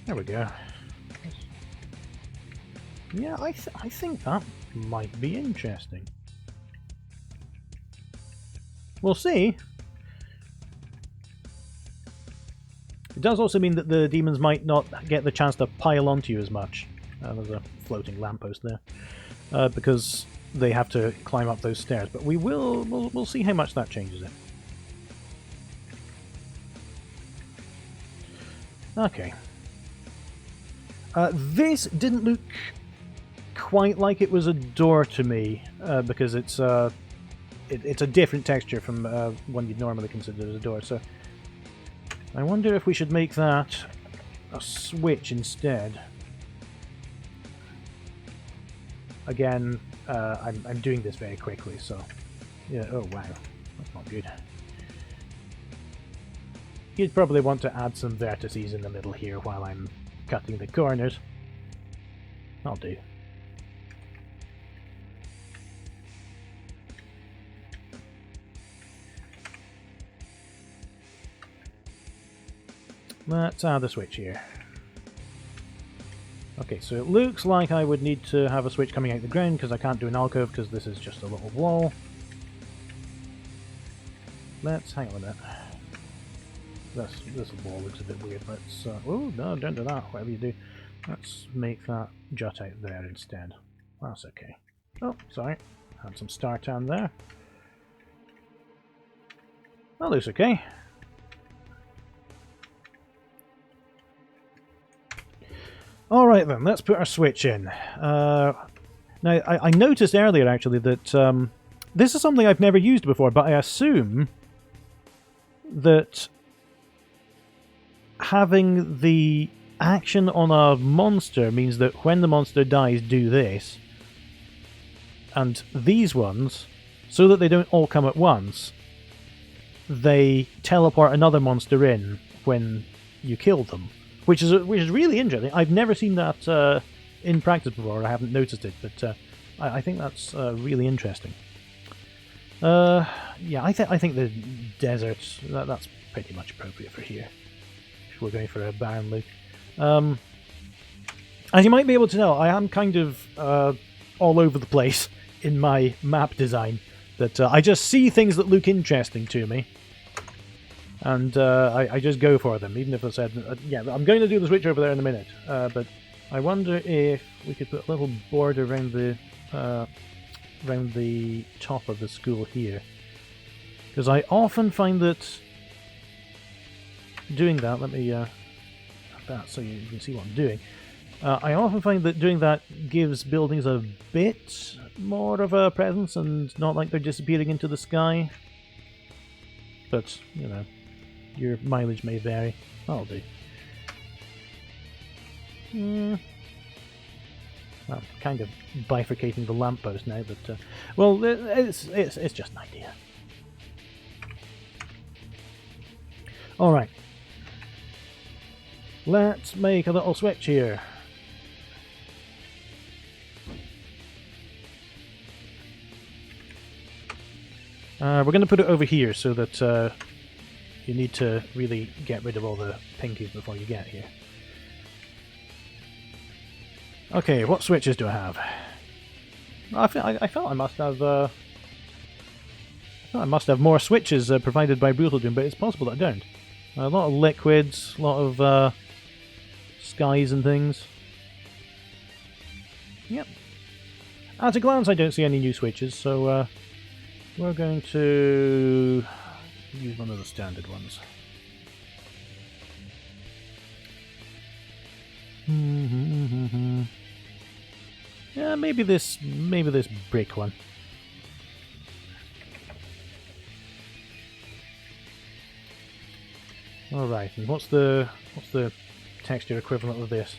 There we go. Yeah, I think that might be interesting. We'll see. It does also mean that the demons might not get the chance to pile onto you as much. There's a floating lamppost there. Because they have to climb up those stairs. But we'll see how much that changes it. This didn't look quite like it was a door to me, because it's a different texture from one you'd normally consider as a door, so I wonder if we should make that a switch instead. Again, I'm doing this very quickly, so yeah. Oh wow, that's not good. You'd probably want to add some vertices in the middle here while I'm cutting the corners. I'll do. Let's add a switch here. Okay, so it looks like I would need to have a switch coming out the ground because I can't do an alcove because this is just a little wall. Let's hang on a minute. This wall looks a bit weird. Let's oh no, don't do that. Whatever you do, let's make that jut out there instead. That's okay. Oh, sorry, had some star tan there. That looks okay. Alright then, let's put our switch in. Now, I noticed earlier actually that this is something I've never used before, but I assume that having the action on a monster means that when the monster dies, do this. And these ones, so that they don't all come at once, they teleport another monster in when you kill them. Which is really interesting. I've never seen that in practice before. I haven't noticed it, but I think that's really interesting. Yeah, I think the desert that's pretty much appropriate for here. If we're going for a barren look. As you might be able to tell, I am kind of all over the place in my map design. That I just see things that look interesting to me. And I just go for them, even if I said, yeah, I'm going to do the switch over there in a minute. But I wonder if we could put a little border around the top of the school here. Because I often find that doing that, let me have that so you can see what I'm doing. I often find that doing that gives buildings a bit more of a presence and not like they're disappearing into the sky. But, you know, your mileage may vary. That'll do. Well, kind of bifurcating the lamppost now, but well, it's just an idea. All right, let's make a little switch here. We're going to put it over here so that you need to really get rid of all the pinkies before you get here. Okay, what switches do I have? I felt I must have. I must have more switches provided by Brutal Doom, but it's possible that I don't. A lot of liquids, a lot of skies and things. Yep. At a glance, I don't see any new switches, so we're going to use one of the standard ones. Yeah, maybe this brick one. All right, and what's the texture equivalent of this?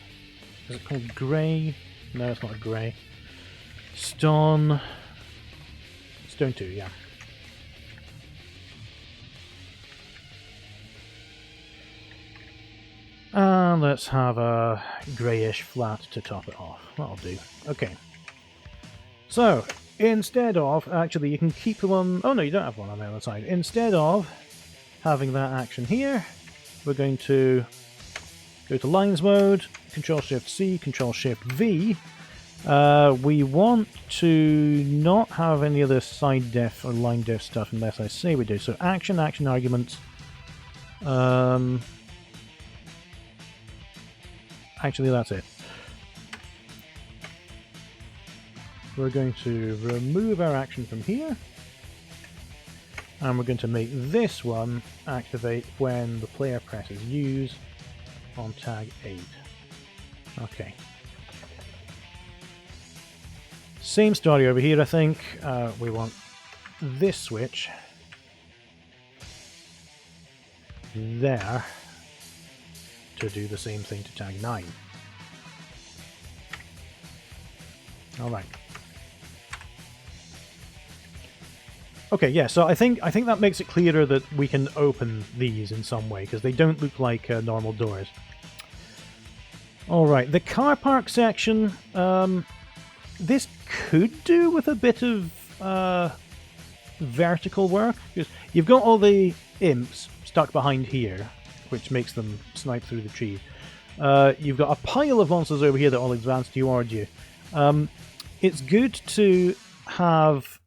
Is it called grey? No, it's not a grey. Stone 2, yeah. And let's have a greyish flat to top it off. That'll do. Okay. So, instead of... Actually, you can keep the one... Oh no, you don't have one on the other side. Instead of having that action here, we're going to go to Lines Mode, Control-Shift-C, Control-Shift-V. We want to not have any of this side def or line def stuff unless I say we do. So, action arguments... Actually, that's it. We're going to remove our action from here. And we're going to make this one activate when the player presses use on tag 8. Okay. Same story over here, I think. We want this switch there to do the same thing to tag 9. Alright. Okay, yeah, so I think that makes it clearer that we can open these in some way, because they don't look like normal doors. Alright, the car park section, this could do with a bit of vertical work, because you've got all the imps stuck behind here, which makes them snipe through the tree. You've got a pile of monsters over here that all advance towards you. It's good to have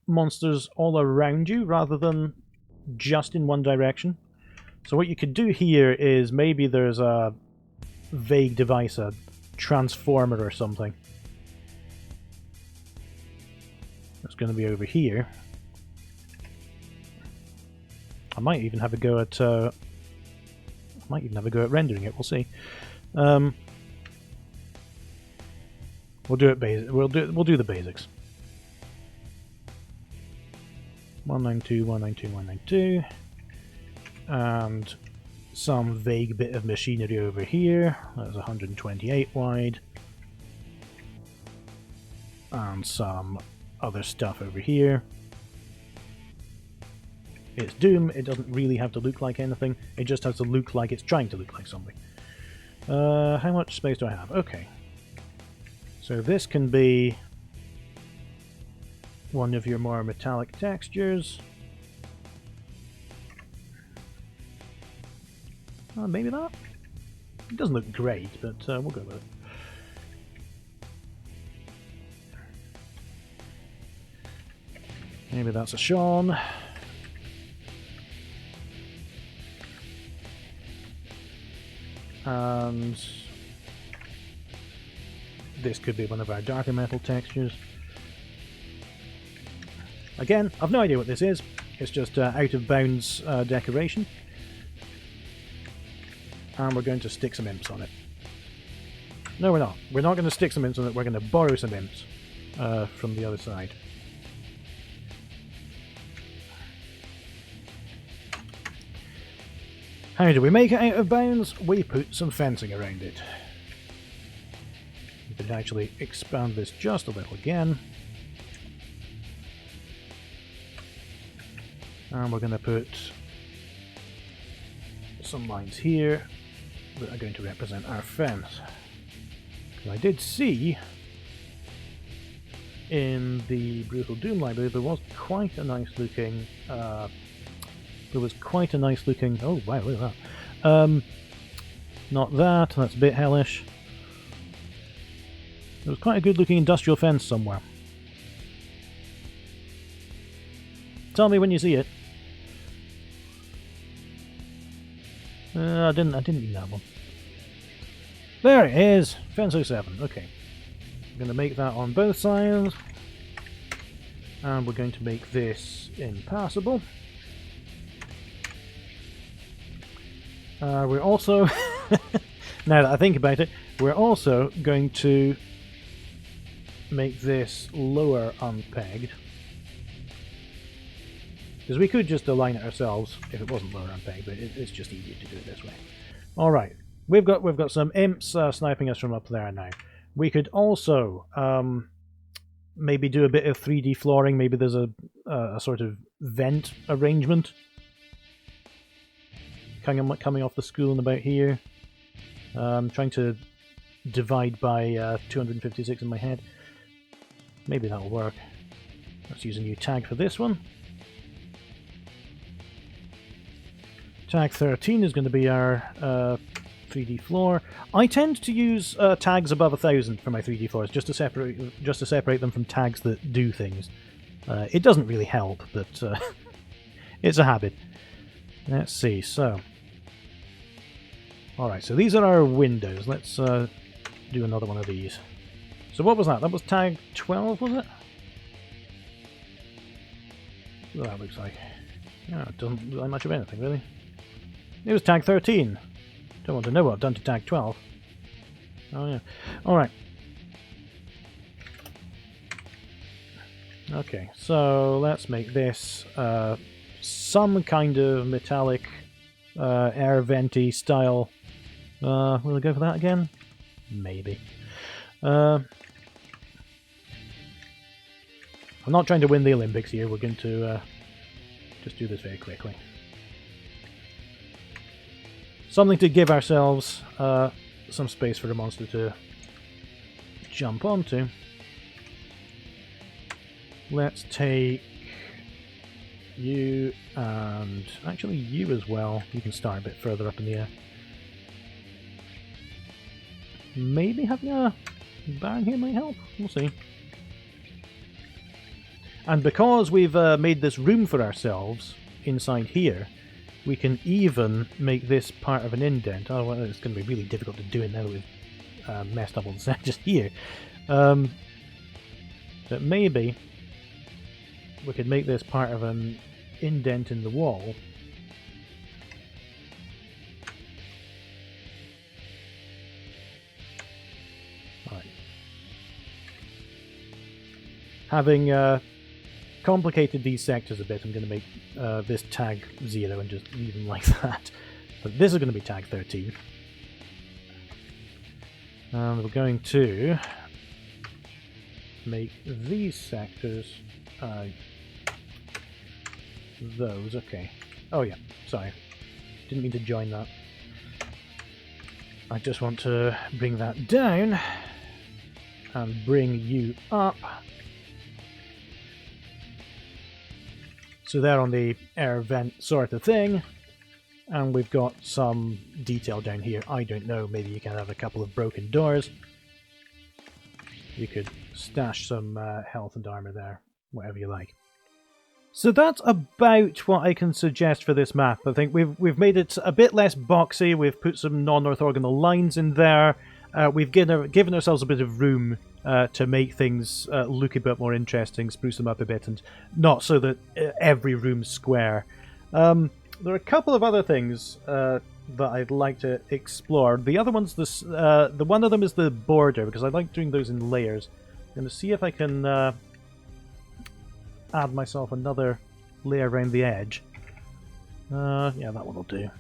monsters all around you rather than just in one direction. So what you could do here is maybe there's a vague device, a transformer or something. That's going to be over here. I might even have a go at rendering it. We'll see. We'll do it basic. We'll do the basics. 192, 192, 192, and some vague bit of machinery over here. That's 128 wide, and some other stuff over here. It's Doom. It doesn't really have to look like anything. It just has to look like it's trying to look like something. How much space do I have? Okay. So this can be one of your more metallic textures. Maybe that? It doesn't look great, but we'll go with it. Maybe that's a Sean. And this could be one of our darker metal textures. Again, I've no idea what this is. It's just out of bounds decoration. And we're going to stick some imps on it. No, we're not. We're not going to stick some imps on it. We're going to borrow some imps from the other side. How do we make it out of bounds? We put some fencing around it. We could actually expand this just a little again. And we're going to put some lines here that are going to represent our fence. I did see in the Brutal Doom library there was quite a nice looking oh wow, look at that. Not that, that's a bit hellish. There was quite a good looking industrial fence somewhere. Tell me when you see it. I didn't mean that one. There it is! Fence 07, okay. I'm going to make that on both sides. And we're going to make this impassable. We're also, now that I think about it, we're also going to make this lower unpegged. Because we could just align it ourselves if it wasn't lower unpegged, but it's just easier to do it this way. Alright, we've got some imps sniping us from up there now. We could also maybe do a bit of 3D flooring. Maybe there's a sort of vent arrangement coming off the school and about here. Trying to divide by 256 in my head. Maybe that'll work. Let's use a new tag for this one. Tag 13 is going to be our 3D floor. I tend to use tags above 1,000 for my 3D floors, just to separate them from tags that do things. It doesn't really help, but it's a habit. Let's see. So, all right. So these are our windows. Let's do another one of these. So what was that? That was tag 12, was it? What that looks like. Yeah, it doesn't look like much of anything, really. It was tag 13. Don't want to know what I've done to tag 12. Oh yeah. Alright. Okay, so let's make this some kind of metallic air venty style. Will I go for that again? Maybe. I'm not trying to win the Olympics here, we're going to just do this very quickly. Something to give ourselves some space for the monster to jump onto. Let's take you, and actually you as well. You can start a bit further up in the air. Maybe having a baron here might help. We'll see. And because we've made this room for ourselves inside here, we can even make this part of an indent. Oh, well, it's going to be really difficult to do it now that we've messed up all the sections here. But maybe we could make this part of an indent in the wall. Right. Having complicated these sectors a bit, I'm going to make this tag 0 and just leave them like that. But this is going to be tag 13. And we're going to make these sectors those. Okay. Oh yeah, sorry. Didn't mean to join that. I just want to bring that down and bring you up. So they're on the air vent sort of thing, and we've got some detail down here. I don't know, maybe you can have a couple of broken doors. You could stash some health and armor there, whatever you like. So that's about what I can suggest for this map. I think we've made it a bit less boxy, we've put some non-orthogonal lines in there, we've given ourselves a bit of room to make things look a bit more interesting, spruce them up a bit, and not so that every room's square. There are a couple of other things that I'd like to explore. The other one's this. The one of them is the border, because I like doing those in layers. I'm going to see if I can add myself another layer around the edge. Yeah, that one will do.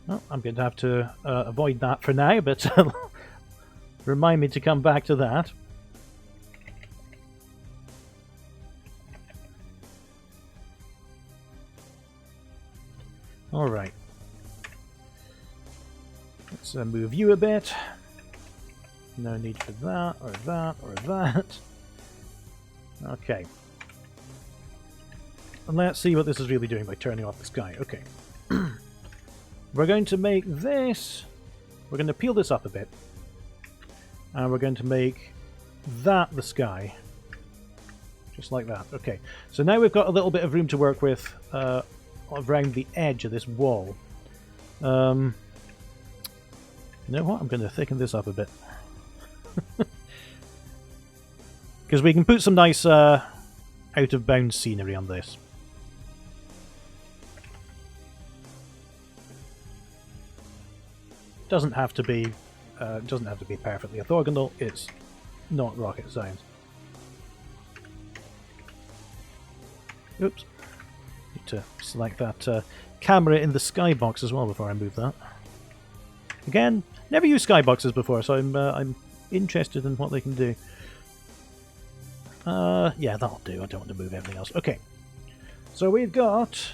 Well, I'm going to have to avoid that for now, but remind me to come back to that. Alright. Let's move you a bit. No need for that, or that, or that. Okay. And let's see what this is really doing by turning off the sky. Okay. We're going to make this... We're going to peel this up a bit. And we're going to make that the sky. Just like that. Okay. So now we've got a little bit of room to work with around the edge of this wall. You know what? I'm going to thicken this up a bit. Because we can put some nice out-of-bounds scenery on this. Doesn't have to be perfectly orthogonal. It's not rocket science. Oops. Need to select that camera in the skybox as well before I move that. Again, never used skyboxes before, so I'm interested in what they can do. Yeah, that'll do. I don't want to move everything else. Okay. So we've got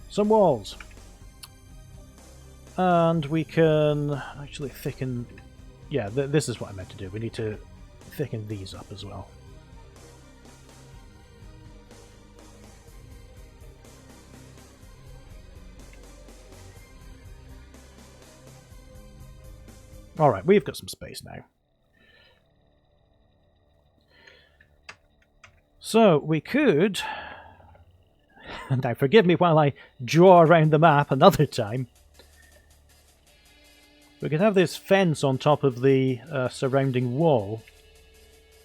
some walls. And we can actually thicken... Yeah, this is what I meant to do. We need to thicken these up as well. Alright, we've got some space now. So, we could... Now, forgive me while I draw around the map another time. We could have this fence on top of the surrounding wall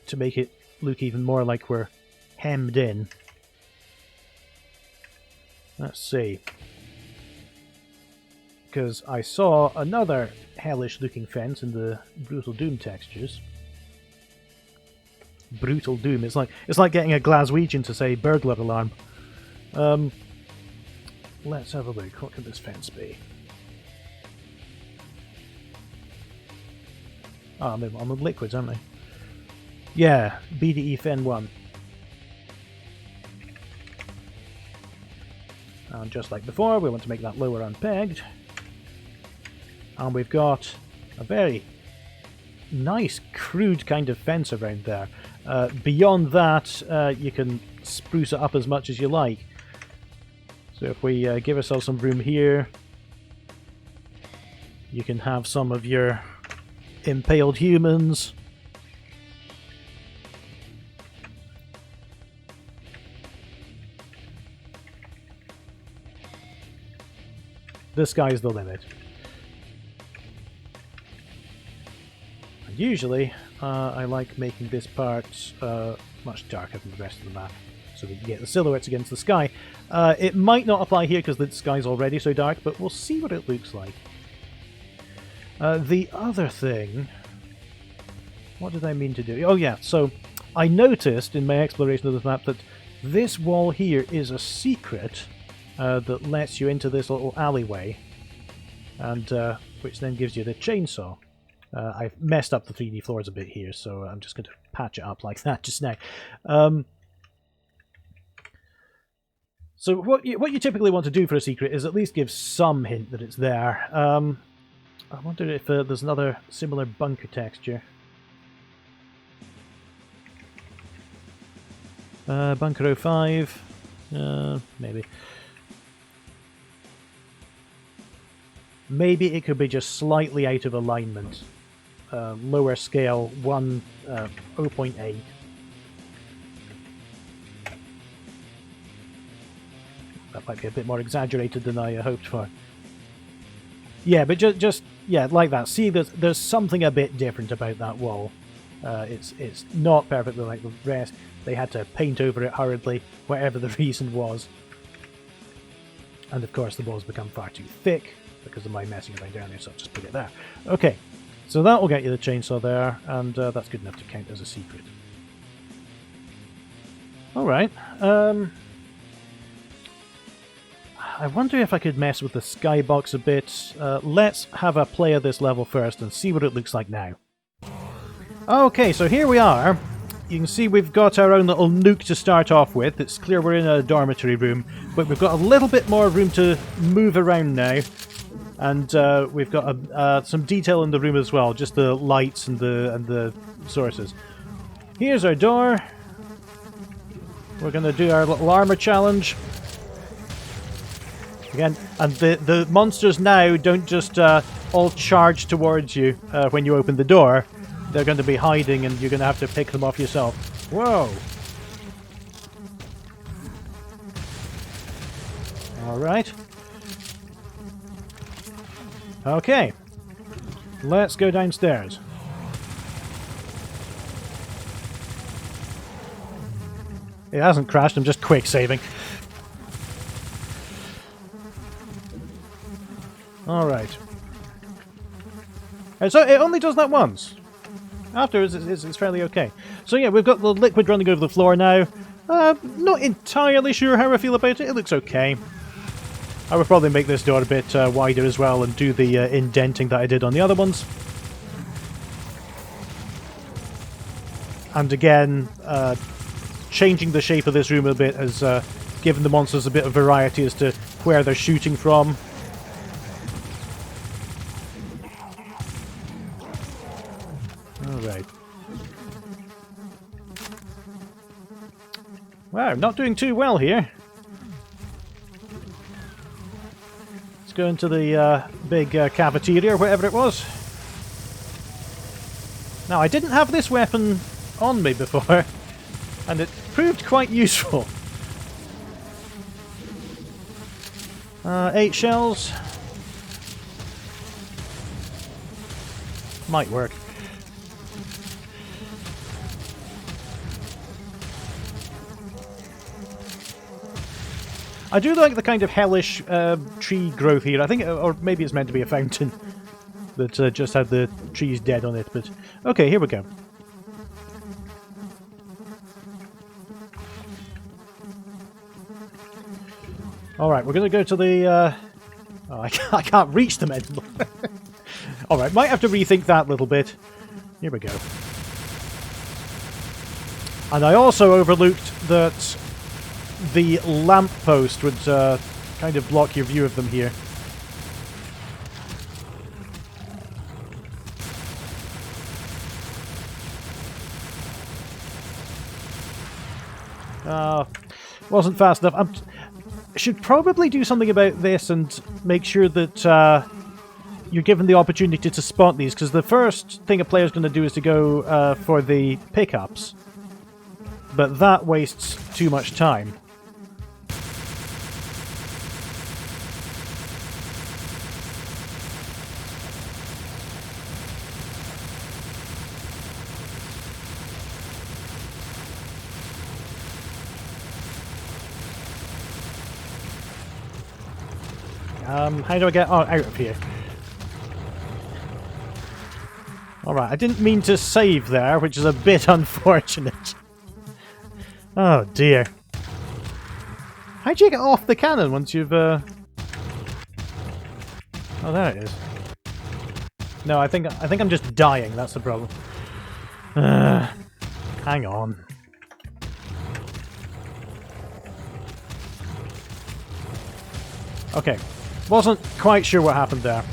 to make it look even more like we're hemmed in. Let's see. because I saw another hellish-looking fence in the Brutal Doom textures. Brutal Doom. It's like getting a Glaswegian to say burglar alarm. Let's have a look. What could this fence be? Oh, I'm on liquids, aren't I? Yeah, BDE Fen 1. And just like before, we want to make that lower unpegged. And we've got a very nice, crude kind of fence around there. Beyond that, you can spruce it up as much as you like. So if we give ourselves some room here, you can have some of your impaled humans. The sky's the limit. And usually, I like making this part much darker than the rest of the map, so that you get the silhouettes against the sky. It might not apply here because the sky's already so dark, but we'll see what it looks like. The other thing... What did I mean to do? Oh yeah, so I noticed in my exploration of this map that this wall here is a secret that lets you into this little alleyway, and which then gives you the chainsaw. I've messed up the 3D floors a bit here, so I'm just going to patch it up like that just now. So what you typically want to do for a secret is at least give some hint that it's there. I wonder if there's another similar bunker texture. Bunker 05, maybe. Maybe it could be just slightly out of alignment. Lower scale, 0.8. That might be a bit more exaggerated than I hoped for. Yeah, but just yeah, like that. See, there's something a bit different about that wall. It's not perfectly like the rest. They had to paint over it hurriedly, whatever the reason was. And of course the walls become far too thick because of my messing around down there, so I'll just put it there. Okay, so that will get you the chainsaw there, and that's good enough to count as a secret. Alright, I wonder if I could mess with the skybox a bit. Let's have a play of this level first and see what it looks like now. Okay, so here we are. You can see we've got our own little nook to start off with. It's clear we're in a dormitory room, but we've got a little bit more room to move around now. And we've got some detail in the room as well, just the lights and the sources. Here's our door. We're going to do our little armor challenge. Again, and the monsters now don't just all charge towards you when you open the door. They're going to be hiding and you're going to have to pick them off yourself. Whoa! Alright. Okay. Let's go downstairs. It hasn't crashed, I'm just quick saving. Alright. So it only does that once. Afterwards, it's fairly okay. So yeah, we've got the liquid running over the floor now. Not entirely sure how I feel about it. It looks okay. I would probably make this door a bit wider as well and do the indenting that I did on the other ones. And again, changing the shape of this room a bit has given the monsters a bit of variety as to where they're shooting from. Alright. Wow, not doing too well here. Let's go into the big cafeteria or whatever it was. Now, I didn't have this weapon on me before, and it proved quite useful. 8 shells. Might work. I do like the kind of hellish tree growth here. I think, or maybe it's meant to be a fountain that just had the trees dead on it. But okay, here we go. All right, we're going to go to the. Oh, I can't reach them anymore. All right, might have to rethink that a little bit. Here we go. And I also overlooked that the lamppost would kind of block your view of them here. Wasn't fast enough. I should probably do something about this and make sure that you're given the opportunity to spot these, because the first thing a player's going to do is to go for the pickups. But that wastes too much time. How do I get out of here? Alright, I didn't mean to save there, which is a bit unfortunate. Oh dear. How'd you get off the cannon once you've Oh, there it is. No, I think I'm just dying, that's the problem. Hang on. Okay. Wasn't quite sure what happened there.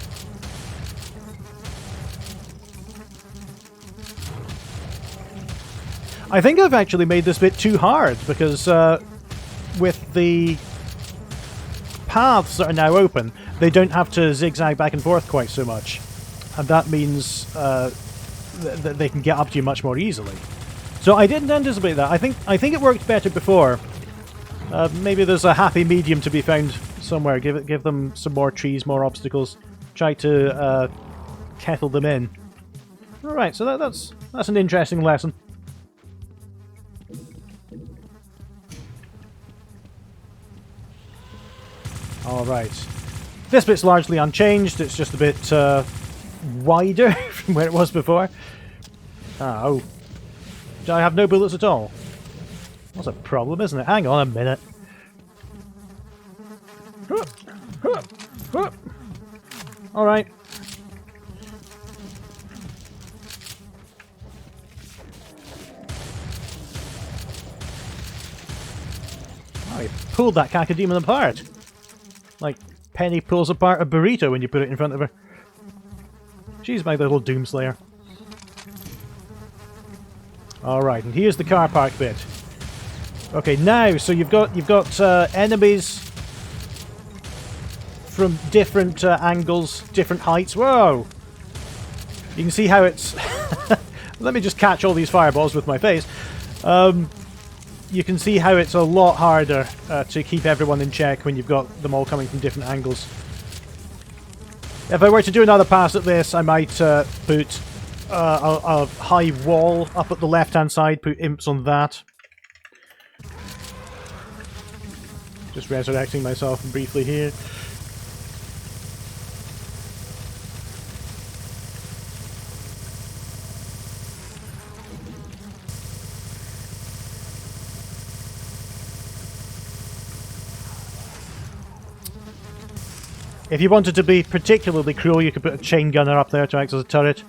I think I've actually made this bit too hard, because with the paths that are now open, they don't have to zigzag back and forth quite so much. And that means that they can get up to you much more easily. So I didn't anticipate that. I think it worked better before. Maybe there's a happy medium to be found somewhere. Give them some more trees, more obstacles. Try to kettle them in. Alright, so that's an interesting lesson. Alright. This bit's largely unchanged, it's just a bit wider from where it was before. Oh. Do I have no bullets at all? That's a problem, isn't it? Hang on a minute. Alright. Oh, you pulled that cacodemon apart. Like Penny pulls apart a burrito when you put it in front of her. She's my little doomslayer. Alright, and here's the car park bit. Okay, now, so you've got enemies from different angles, different heights. Whoa! You can see how it's... Let me just catch all these fireballs with my face. You can see how it's a lot harder to keep everyone in check when you've got them all coming from different angles. If I were to do another pass at this, I might put a high wall up at the left-hand side, put imps on that. Just resurrecting myself briefly here. If you wanted to be particularly cruel, you could put a chain gunner up there to act as a turret.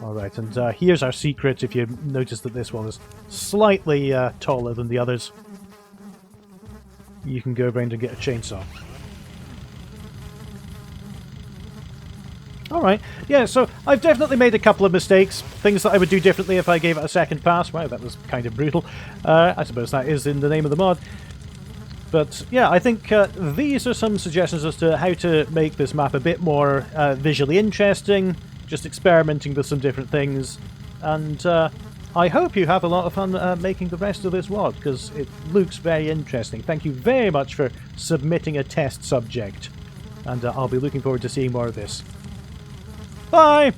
Alright, and here's our secret, if you notice that this one is slightly taller than the others. You can go around and get a chainsaw. Alright, yeah, so I've definitely made a couple of mistakes. Things that I would do differently if I gave it a second pass. Wow, that was kind of brutal. I suppose that is in the name of the mod. But yeah, I think these are some suggestions as to how to make this map a bit more visually interesting, just experimenting with some different things, and I hope you have a lot of fun making the rest of this WOD, because it looks very interesting. Thank you very much for submitting a test subject, and I'll be looking forward to seeing more of this. Bye!